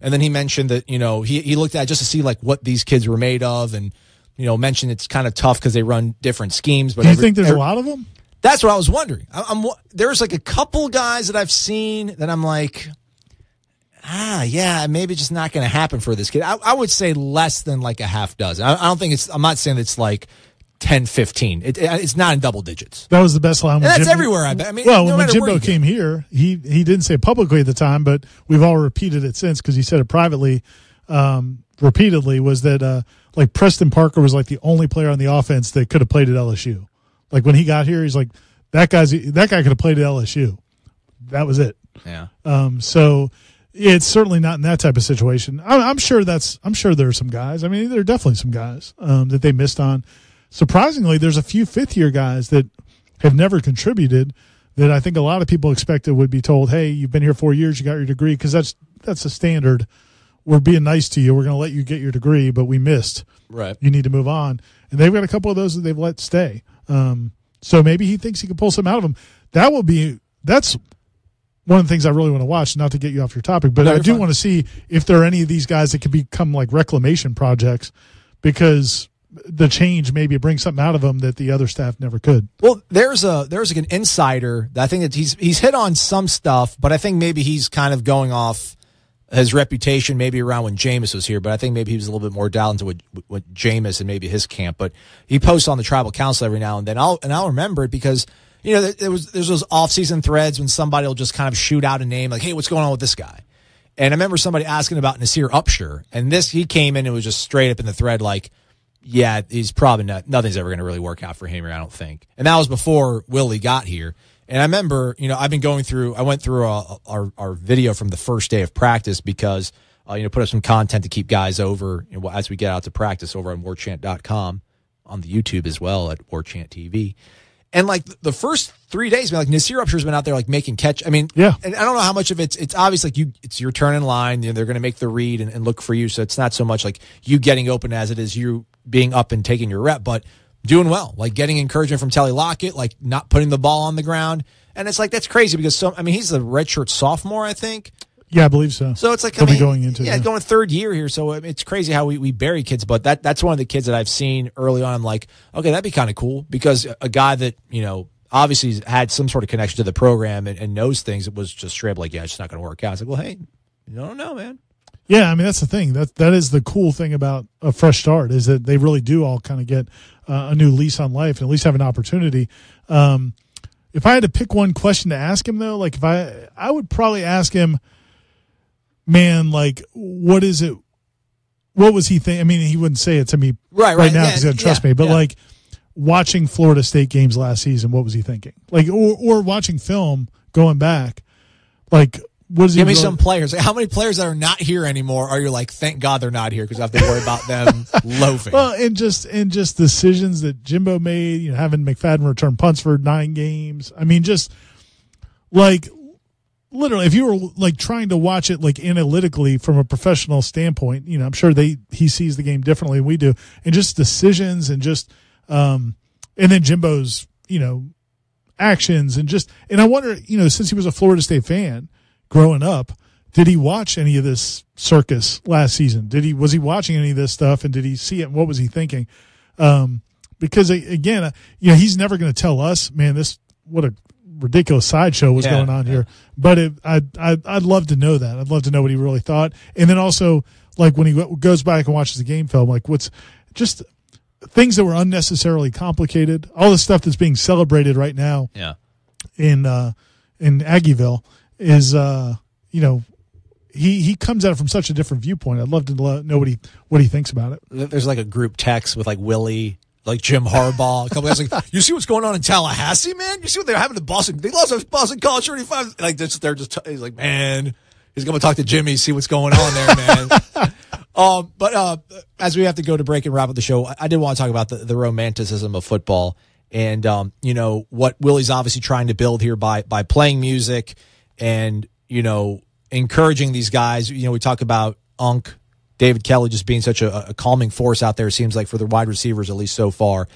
And then he mentioned that, he looked at it just to see, like, what these kids were made of. And, mentioned it's kind of tough because they run different schemes. But do you think there's a lot of them? That's what I was wondering. There's like a couple guys that I've seen that I'm like, maybe just not going to happen for this kid. I would say less than like a half dozen. I don't think I'm not saying it's like 10, 15. It's not in double digits. That was the best line. That's everywhere, I bet. I mean, when Jimbo came here, he didn't say it publicly at the time, but we've all repeated it since because he said it privately, repeatedly, was that like Preston Parker was like the only player on the offense that could have played at LSU. Like when he got here, he's like, that guy could have played at LSU. That was it. Yeah. So it's certainly not in that type of situation. I'm sure there are some guys. I mean, there are definitely some guys that they missed on. Surprisingly, there's a few fifth-year guys that have never contributed that I think a lot of people expected would be told, "Hey, you've been here 4 years, you got your degree," because that's a standard. We're being nice to you. We're going to let you get your degree, but we missed. Right. You need to move on. And they've got a couple of those that they've let stay. So maybe he thinks he can pull some out of them. That's one of the things I really want to watch, not to get you off your topic, but I do want to see if there are any of these guys that could become like reclamation projects, because the change maybe brings something out of them that the other staff never could. Well, there's like an insider that I think that he's hit on some stuff, but I think maybe he's kind of going off his reputation maybe around when Jameis was here, but I think maybe he was a little bit more down into what Jameis and maybe his camp. But he posts on the tribal council every now and then. I'll remember it because there's those off-season threads when somebody will just kind of shoot out a name like, "Hey, what's going on with this guy?" And I remember somebody asking about Nasir Upshur, and he came in and was just straight up in the thread like, "Yeah, he's probably nothing's ever going to really work out for him here, I don't think." And that was before Willie got here. And I remember, I went through our video from the first day of practice because, put up some content to keep guys over as we get out to practice over on warchant.com, on the YouTube as well at Warchant TV. And like the first 3 days, like Nasir Upshur's been out there like making catch. I mean, yeah. And I don't know how much of it's obvious like it's your turn in line. They're going to make the read and look for you. So it's not so much like you getting open as it is you being up and taking your rep, but doing well, like getting encouragement from Telly Lockett, like not putting the ball on the ground. And it's like, that's crazy because he's a redshirt sophomore, I think. Yeah, I believe so. So it's like, he'll be going into going third year here. So it's crazy how we bury kids, but that's one of the kids that I've seen early on. I'm like, okay, that'd be kind of cool because a guy that, obviously had some sort of connection to the program and knows things, it was just straight up like, yeah, it's just not going to work out. It's like, well, hey, you don't know, man. Yeah, I mean, that's the thing. That is the cool thing about a fresh start is that they really do all kind of get a new lease on life and at least have an opportunity. If I had to pick one question to ask him, though, like I would probably ask him, man, like, what is it? What was he thinking? I mean, he wouldn't say it to me right now because he's going to trust me. But, like, watching Florida State games last season, what was he thinking? Like, or watching film going back, like, what is he? Give me some players. How many players that are not here anymore are you like, thank God they're not here because I have to worry about them loafing? Well, and just decisions that Jimbo made, having McFadden return punts for 9 games. I mean, just like literally, if you were like trying to watch it like analytically from a professional standpoint, I'm sure he sees the game differently than we do, and just decisions and just and then Jimbo's actions and I wonder, since he was a Florida State fan growing up, did he watch any of this circus last season? Was he watching any of this stuff, and did he see it, and what was he thinking? Because again, he's never going to tell us, man, what a ridiculous sideshow was going on here. But I'd love to know that. I'd love to know what he really thought. And then also, like when he goes back and watches the game film, like what's just things that were unnecessarily complicated, all the stuff that's being celebrated right now in Aggieville is, he comes at it from such a different viewpoint. I'd love to know what he thinks about it. There's like a group text with like Willie, like Jim Harbaugh, a couple guys like, you see what's going on in Tallahassee, man? You see what they're having in Boston? They lost Boston College 35. Like he's like, man, he's going to talk to Jimmy, see what's going on there, man. But as we have to go to break and wrap up the show, I did want to talk about the romanticism of football and, what Willie's obviously trying to build here by playing music and, encouraging these guys. We talk about Unc, David Kelly just being such a calming force out there, it seems like, for the wide receivers, at least so far.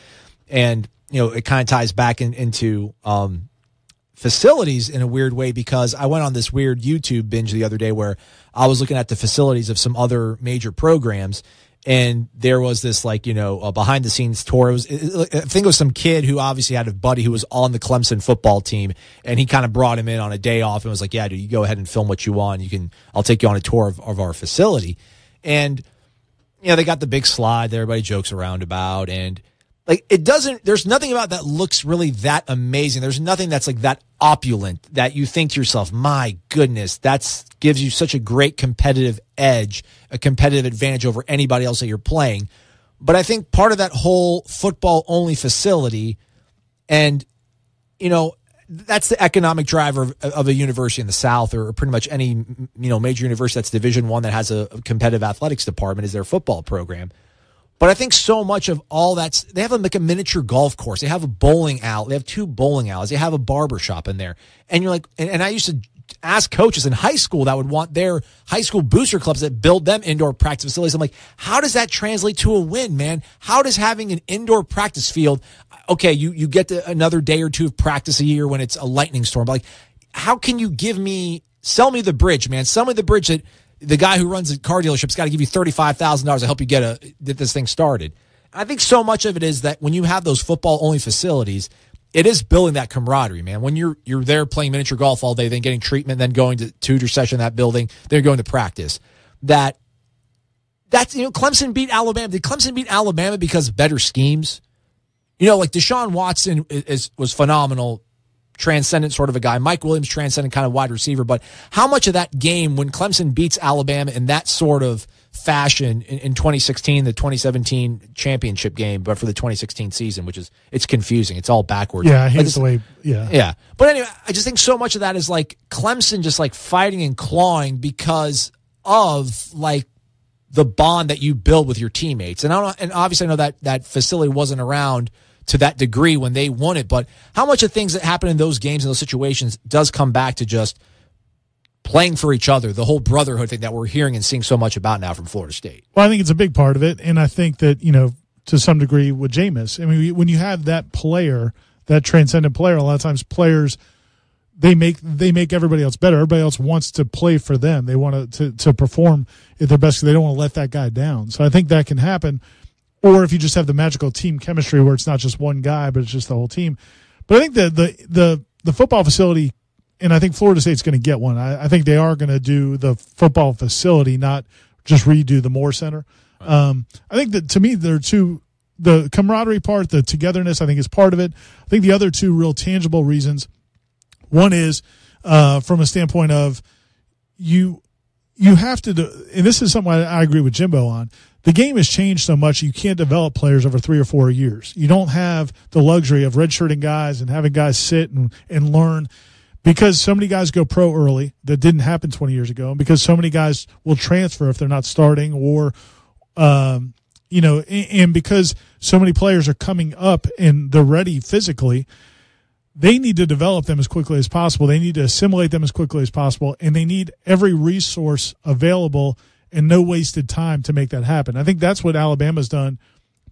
And, it kind of ties back into facilities in a weird way, because I went on this weird YouTube binge the other day where I was looking at the facilities of some other major programs, and there was this a behind the scenes tour. I think it was some kid who obviously had a buddy who was on the Clemson football team, and he kind of brought him in on a day off and was like, yeah, dude, you go ahead and film what you want. I'll take you on a tour of our facility. And, they got the big slide that everybody jokes around about. And there's nothing about that looks really that amazing. There's nothing that's like that opulent that you think to yourself, my goodness, that gives you such a great competitive edge, a competitive advantage over anybody else that you're playing. But I think part of that whole football only facility, and, that's the economic driver of a university in the South, or pretty much any, major university that's Division I that has a competitive athletics department, is their football program. But I think so much of all that, they have a miniature golf course. They have a bowling alley. They have 2 bowling alleys. They have a barber shop in there. And you're like, and I used to ask coaches in high school that would want their high school booster clubs that build them indoor practice facilities. I'm like, how does that translate to a win, man? How does having an indoor practice field, okay, you get another day or 2 of practice a year when it's a lightning storm, but like, how can you sell me the bridge, man? Sell me the bridge that the guy who runs a car dealership's got to give you $35,000 to help you get this thing started. I think so much of it is that when you have those football-only facilities, it is building that camaraderie, man. When you're there playing miniature golf all day, then getting treatment, then going to tutor session in that building, then going to practice. That's Clemson beat Alabama. Did Clemson beat Alabama because of better schemes? Like Deshaun Watson was phenomenal, transcendent sort of a guy. Mike Williams, transcendent kind of wide receiver. But how much of that game when Clemson beats Alabama in that sort of fashion in 2016, the 2017 championship game, but for the 2016 season, it's confusing. It's all backwards. Yeah, I hate the way, yeah. Yeah. But anyway, I just think so much of that is like Clemson just like fighting and clawing because of like the bond that you build with your teammates. And obviously I know that facility wasn't around to that degree when they won it, but how much of things that happen in those games and those situations does come back to just playing for each other, the whole brotherhood thing that we're hearing and seeing so much about now from Florida State? Well, I think it's a big part of it, and I think that, to some degree with Jameis, I mean, when you have that player, that transcendent player, a lot of times players, they make everybody else better. Everybody else wants to play for them. They want to perform at their best because they don't want to let that guy down. So I think that can happen. Or if you just have the magical team chemistry where it's not just one guy, but it's just the whole team. But I think the football facility, and I think Florida State's going to get one. I think they are going to do the football facility, not just redo the Moore Center. I think that, to me, there are 2, the camaraderie part, the togetherness, I think is part of it. I think the other 2 real tangible reasons, one is from a standpoint of you have to do, and this is something I agree with Jimbo on. The game has changed so much you can't develop players over 3 or 4 years. You don't have the luxury of redshirting guys and having guys sit and learn, because so many guys go pro early. That didn't happen 20 years ago, and because so many guys will transfer if they're not starting, or and because so many players are coming up and they're ready physically. they need to develop them as quickly as possible. They need to assimilate them as quickly as possible, and they need every resource available and no wasted time to make that happen. I think that's what Alabama's done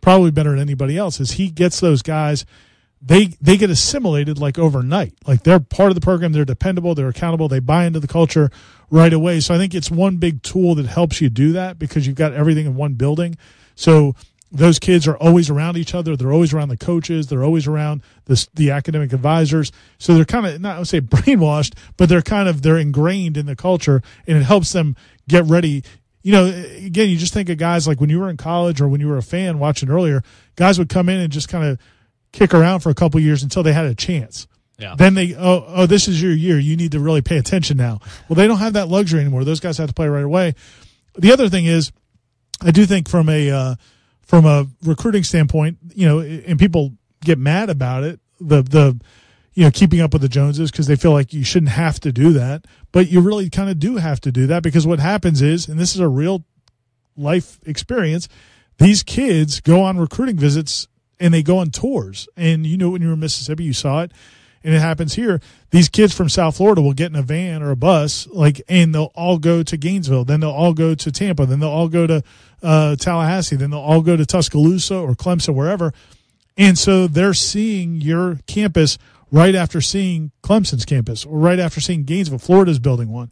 probably better than anybody else, is he gets those guys, they get assimilated like overnight. Like they're part of the program, they're dependable, they're accountable, they buy into the culture right away. So I think it's one big tool that helps you do that because you've got everything in one building. So those kids are always around each other. They're always around the coaches. They're always around the academic advisors. So they're kind of, not I would say brainwashed, but they're ingrained in the culture, and it helps them get ready. You know, again, you just think of guys like when you were in college or when you were a fan watching earlier, guys would come in and just kind of kick around for a couple of years until they had a chance. Yeah. Then this is your year. You need to really pay attention now. Well, they don't have that luxury anymore. Those guys have to play right away. The other thing is, I do think from a recruiting standpoint, you know, and people get mad about it, the keeping up with the Joneses, because they feel like you shouldn't have to do that, but you really kind of do have to do that, because what happens is, and this is a real life experience, these kids go on recruiting visits and they go on tours. And when you were in Mississippi, you saw it, and it happens here. These kids from South Florida will get in a van or a bus, and they'll all go to Gainesville, then they'll all go to Tampa, then they'll all go to Tallahassee, then they'll all go to Tuscaloosa or Clemson, wherever. And so they're seeing your campus right after seeing Clemson's campus, or right after seeing Gainesville. Florida's building one.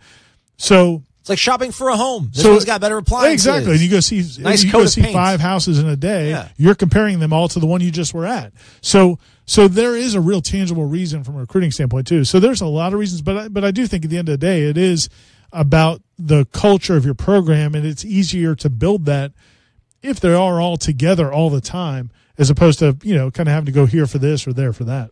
So it's like shopping for a home. This one's got better appliances. Exactly. And you go see paint. 5 houses in a day. Yeah. You're comparing them all to the one you just were at. So there is a real tangible reason from a recruiting standpoint too. So there's a lot of reasons, but I do think at the end of the day, it is about the culture of your program, and it's easier to build that if they are all together all the time, as opposed to, kind of having to go here for this or there for that.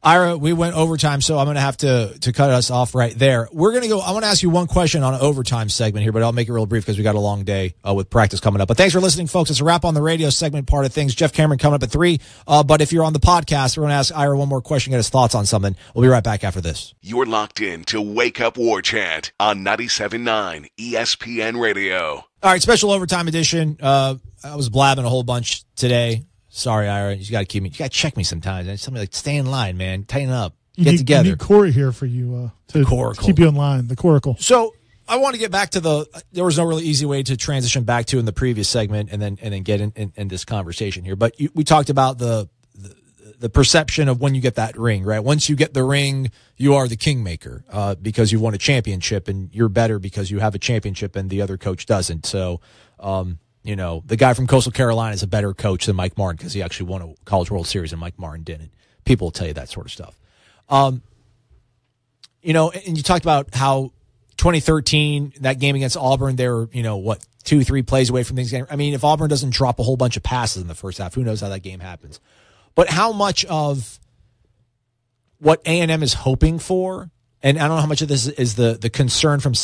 Ira, we went overtime, so I'm going to have to cut us off right there. We're going to go. I want to ask you one question on an overtime segment here, but I'll make it real brief because we got a long day with practice coming up. But thanks for listening, folks. It's a wrap on the radio segment part of things. Jeff Cameron coming up at 3. But if you're on the podcast, we're going to ask Ira one more question, get his thoughts on something. We'll be right back after this. You're locked in to Wake Up War Chant on 97.9 ESPN Radio. All right, special overtime edition. I was blabbing a whole bunch today. Sorry, Ira. You got to check me sometimes. Somebody like, stay in line, man. Tighten up. Get together. You need Corey here for you to keep you in line. The Coracle. So I want to get back to there was no really easy way to transition back to in the previous segment and then get in this conversation here. But we talked about the perception of when you get that ring, right? Once you get the ring, you are the kingmaker because you won a championship, and you're better because you have a championship and the other coach doesn't. So, the guy from Coastal Carolina is a better coach than Mike Martin because he actually won a College World Series and Mike Martin didn't. People will tell you that sort of stuff. And you talked about how 2013, that game against Auburn, they were, 2-3 plays away from things. I mean, if Auburn doesn't drop a whole bunch of passes in the first half, who knows how that game happens. But how much of what A&M is hoping for, and I don't know how much of this is the concern from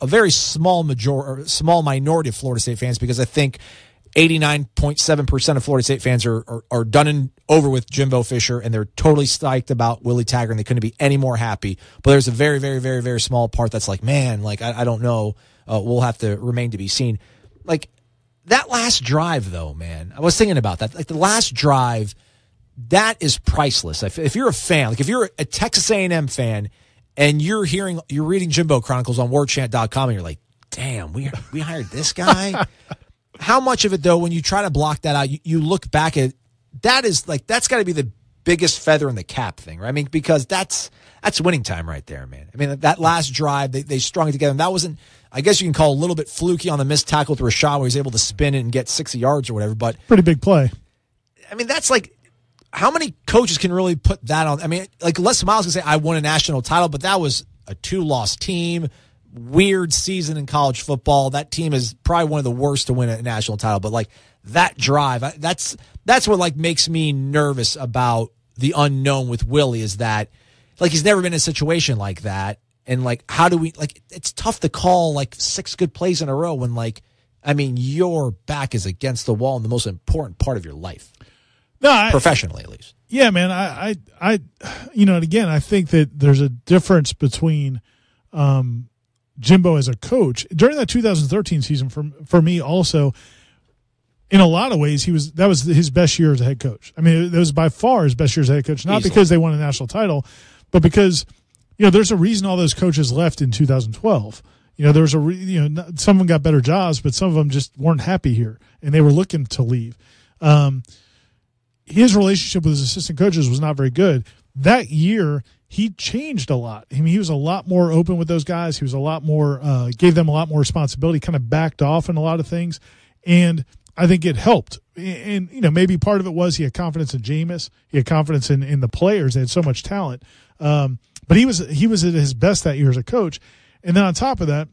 a very small minority of Florida State fans, because I think 89.7% of Florida State fans are done and over with Jimbo Fisher, and they're totally psyched about Willie Taggart, and they couldn't be any more happy. But there's a very, very, very, very small part that's like, man, I don't know. We'll have to remain to be seen. Like, that last drive, though, man, I was thinking about that. Like, the last drive, that is priceless. If you're a fan, like if you're a Texas A&M fan, and you're reading Jimbo Chronicles on WarChant.com, and you're like, damn, we hired this guy. How much of it, though, when you try to block that out, you look back at that, is like, that's got to be the biggest feather in the cap thing, right? I mean, because that's winning time right there, man. I mean, that last drive, they strung it together. And that wasn't, I guess you can call a little bit fluky on the missed tackle to Rashad, where he was able to spin it and get 60 yards or whatever. But pretty big play. I mean, that's like, how many coaches can really put that on? I mean, like, Les Miles can say, I won a national title, but that was a 2-loss team. Weird season in college football. That team is probably one of the worst to win a national title. But, like, that drive, that's what, like, makes me nervous about the unknown with Willie, is that, like, he's never been in a situation like that. And, like, how do we, like, it's tough to call, like, 6 good plays in a row when, like, I mean, your back is against the wall in the most important part of your life. No, professionally, at least. Yeah, man. I and again, I think that there's a difference between Jimbo as a coach during that 2013 season. For me, also, in a lot of ways, that was his best year as a head coach. I mean, it was by far his best year as a head coach, not because they won a national title, but because, there's a reason all those coaches left in 2012. There was some of them got better jobs, but some of them just weren't happy here, and they were looking to leave. His relationship with his assistant coaches was not very good. That year, he changed a lot. I mean, he was a lot more open with those guys. He was a lot more, gave them a lot more responsibility, kind of backed off in a lot of things. And I think it helped. And, maybe part of it was he had confidence in Jameis. He had confidence in the players. They had so much talent. But he was at his best that year as a coach. And then on top of that,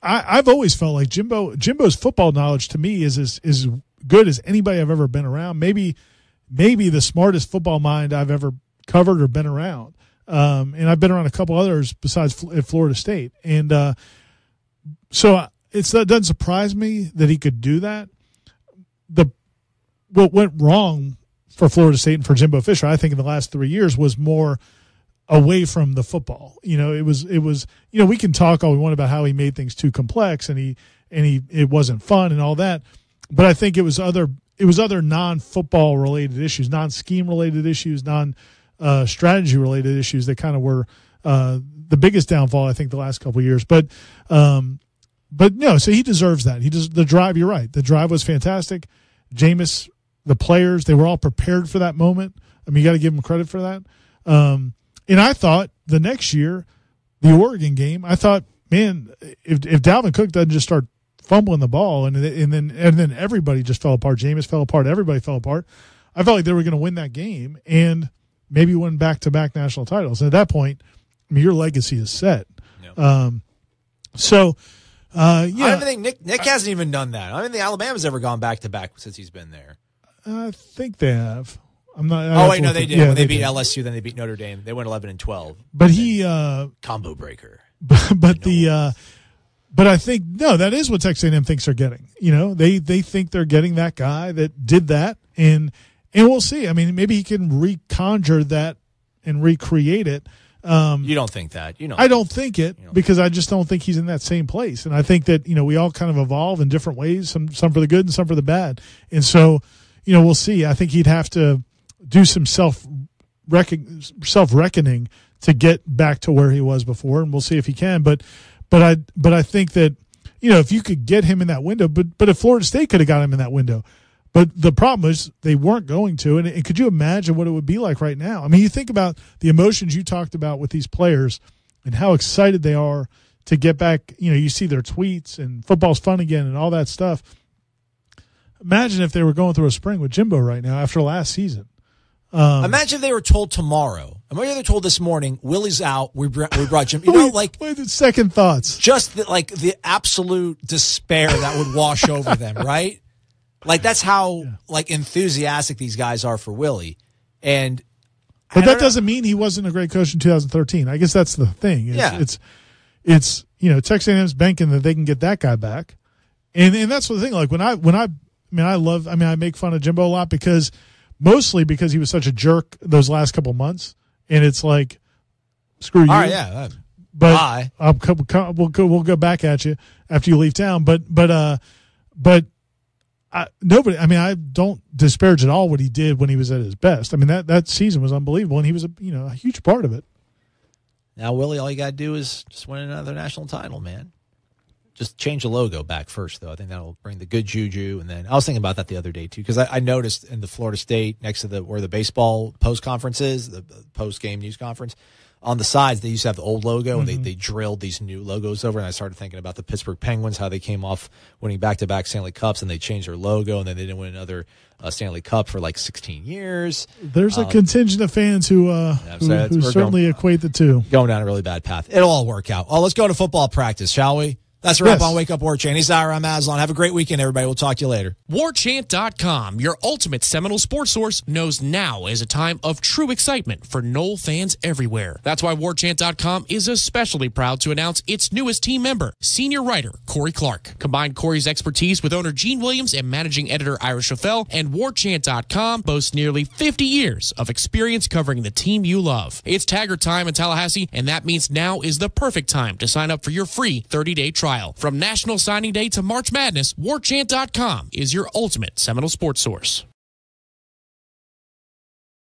I've always felt like Jimbo's football knowledge to me is as good as anybody I've ever been around. Maybe the smartest football mind I've ever covered or been around. And I've been around a couple others besides at Florida State. And so it doesn't surprise me that he could do that. What went wrong for Florida State and for Jimbo Fisher, I think, in the last 3 years was more away from the football. It was we can talk all we want about how he made things too complex and it wasn't fun and all that. But I think it was other non-football related issues, non-scheme related issues, non-strategy related issues that kind of were the biggest downfall, I think, the last couple of years. But no, so he deserves that. The drive, you're right. The drive was fantastic. Jameis, the players, they were all prepared for that moment. I mean, you got to give them credit for that. And I thought the next year, the Oregon game, I thought, man, if Dalvin Cook doesn't just start fumbling the ball and then everybody just fell apart, Jameis fell apart, everybody fell apart, I felt like they were going to win that game and maybe win back-to-back national titles. And at that point, I mean, your legacy is set. Yep. Yeah. I don't think Nick hasn't even done that. I don't think Alabama's ever gone back-to-back since he's been there. I think they have. I'm not. No, they did. Yeah, when they beat LSU, then they beat Notre Dame. They went 11-12. But he combo breaker. But I think that is what Texas A&M thinks they're getting. They think they're getting that guy that did that, and we'll see. I mean, maybe he can reconjure that and recreate it. You don't think that? I don't think it because I just don't think he's in that same place, and I think that we all kind of evolve in different ways, some for the good and some for the bad, and so we'll see. I think he'd have to do some self-reckoning to get back to where he was before, and we'll see if he can. But I think that if you could get him in that window, but if Florida State could have got him in that window, but the problem is they weren't going to. And could you imagine what it would be like right now? I mean, you think about the emotions you talked about with these players and how excited they are to get back. You see their tweets and football's fun again and all that stuff. Imagine if they were going through a spring with Jimbo right now after last season. Imagine if they were told tomorrow. Imagine they're told this morning, Willie's out. We brought Jim. Wait, second thoughts. Just the absolute despair that would wash over them, right? Like that's how enthusiastic these guys are for Willie, but that doesn't mean he wasn't a great coach in 2013. I guess that's the thing. It's Texas A&M's banking that they can get that guy back, and that's the thing. Like I make fun of Jimbo a lot mostly because he was such a jerk those last couple of months, and it's like, screw you. All right, yeah. But we'll go back at you after you leave town. But nobody. I mean, I don't disparage at all what he did when he was at his best. I mean, that season was unbelievable, and he was a huge part of it. Now, Willie, all you got to do is just win another national title, man. Just change the logo back first, though. I think that'll bring the good juju. And then I was thinking about that the other day, too, because I noticed in the Florida State, next to where the baseball post-conference is, the post-game news conference, on the sides, they used to have the old logo, and they drilled these new logos over. And I started thinking about the Pittsburgh Penguins, how they came off winning back-to-back Stanley Cups, and they changed their logo, and then they didn't win another Stanley Cup for 16 years. There's a contingent of fans who certainly equate the two. Going down a really bad path. It'll all work out. Oh, let's go to football practice, shall we? That's a wrap on Wake Up War Chant. He's Ira. I'm Aslan. Have a great weekend, everybody. We'll talk to you later. WarChant.com, your ultimate Seminole sports source, knows now is a time of true excitement for Nole fans everywhere. That's why WarChant.com is especially proud to announce its newest team member, senior writer Corey Clark. Combine Corey's expertise with owner Gene Williams and managing editor Ira Schafel, and WarChant.com boasts nearly 50 years of experience covering the team you love. It's Taggart time in Tallahassee, and that means now is the perfect time to sign up for your free 30-day trial. file. From National Signing Day to March Madness, WarChant.com is your ultimate Seminole sports source.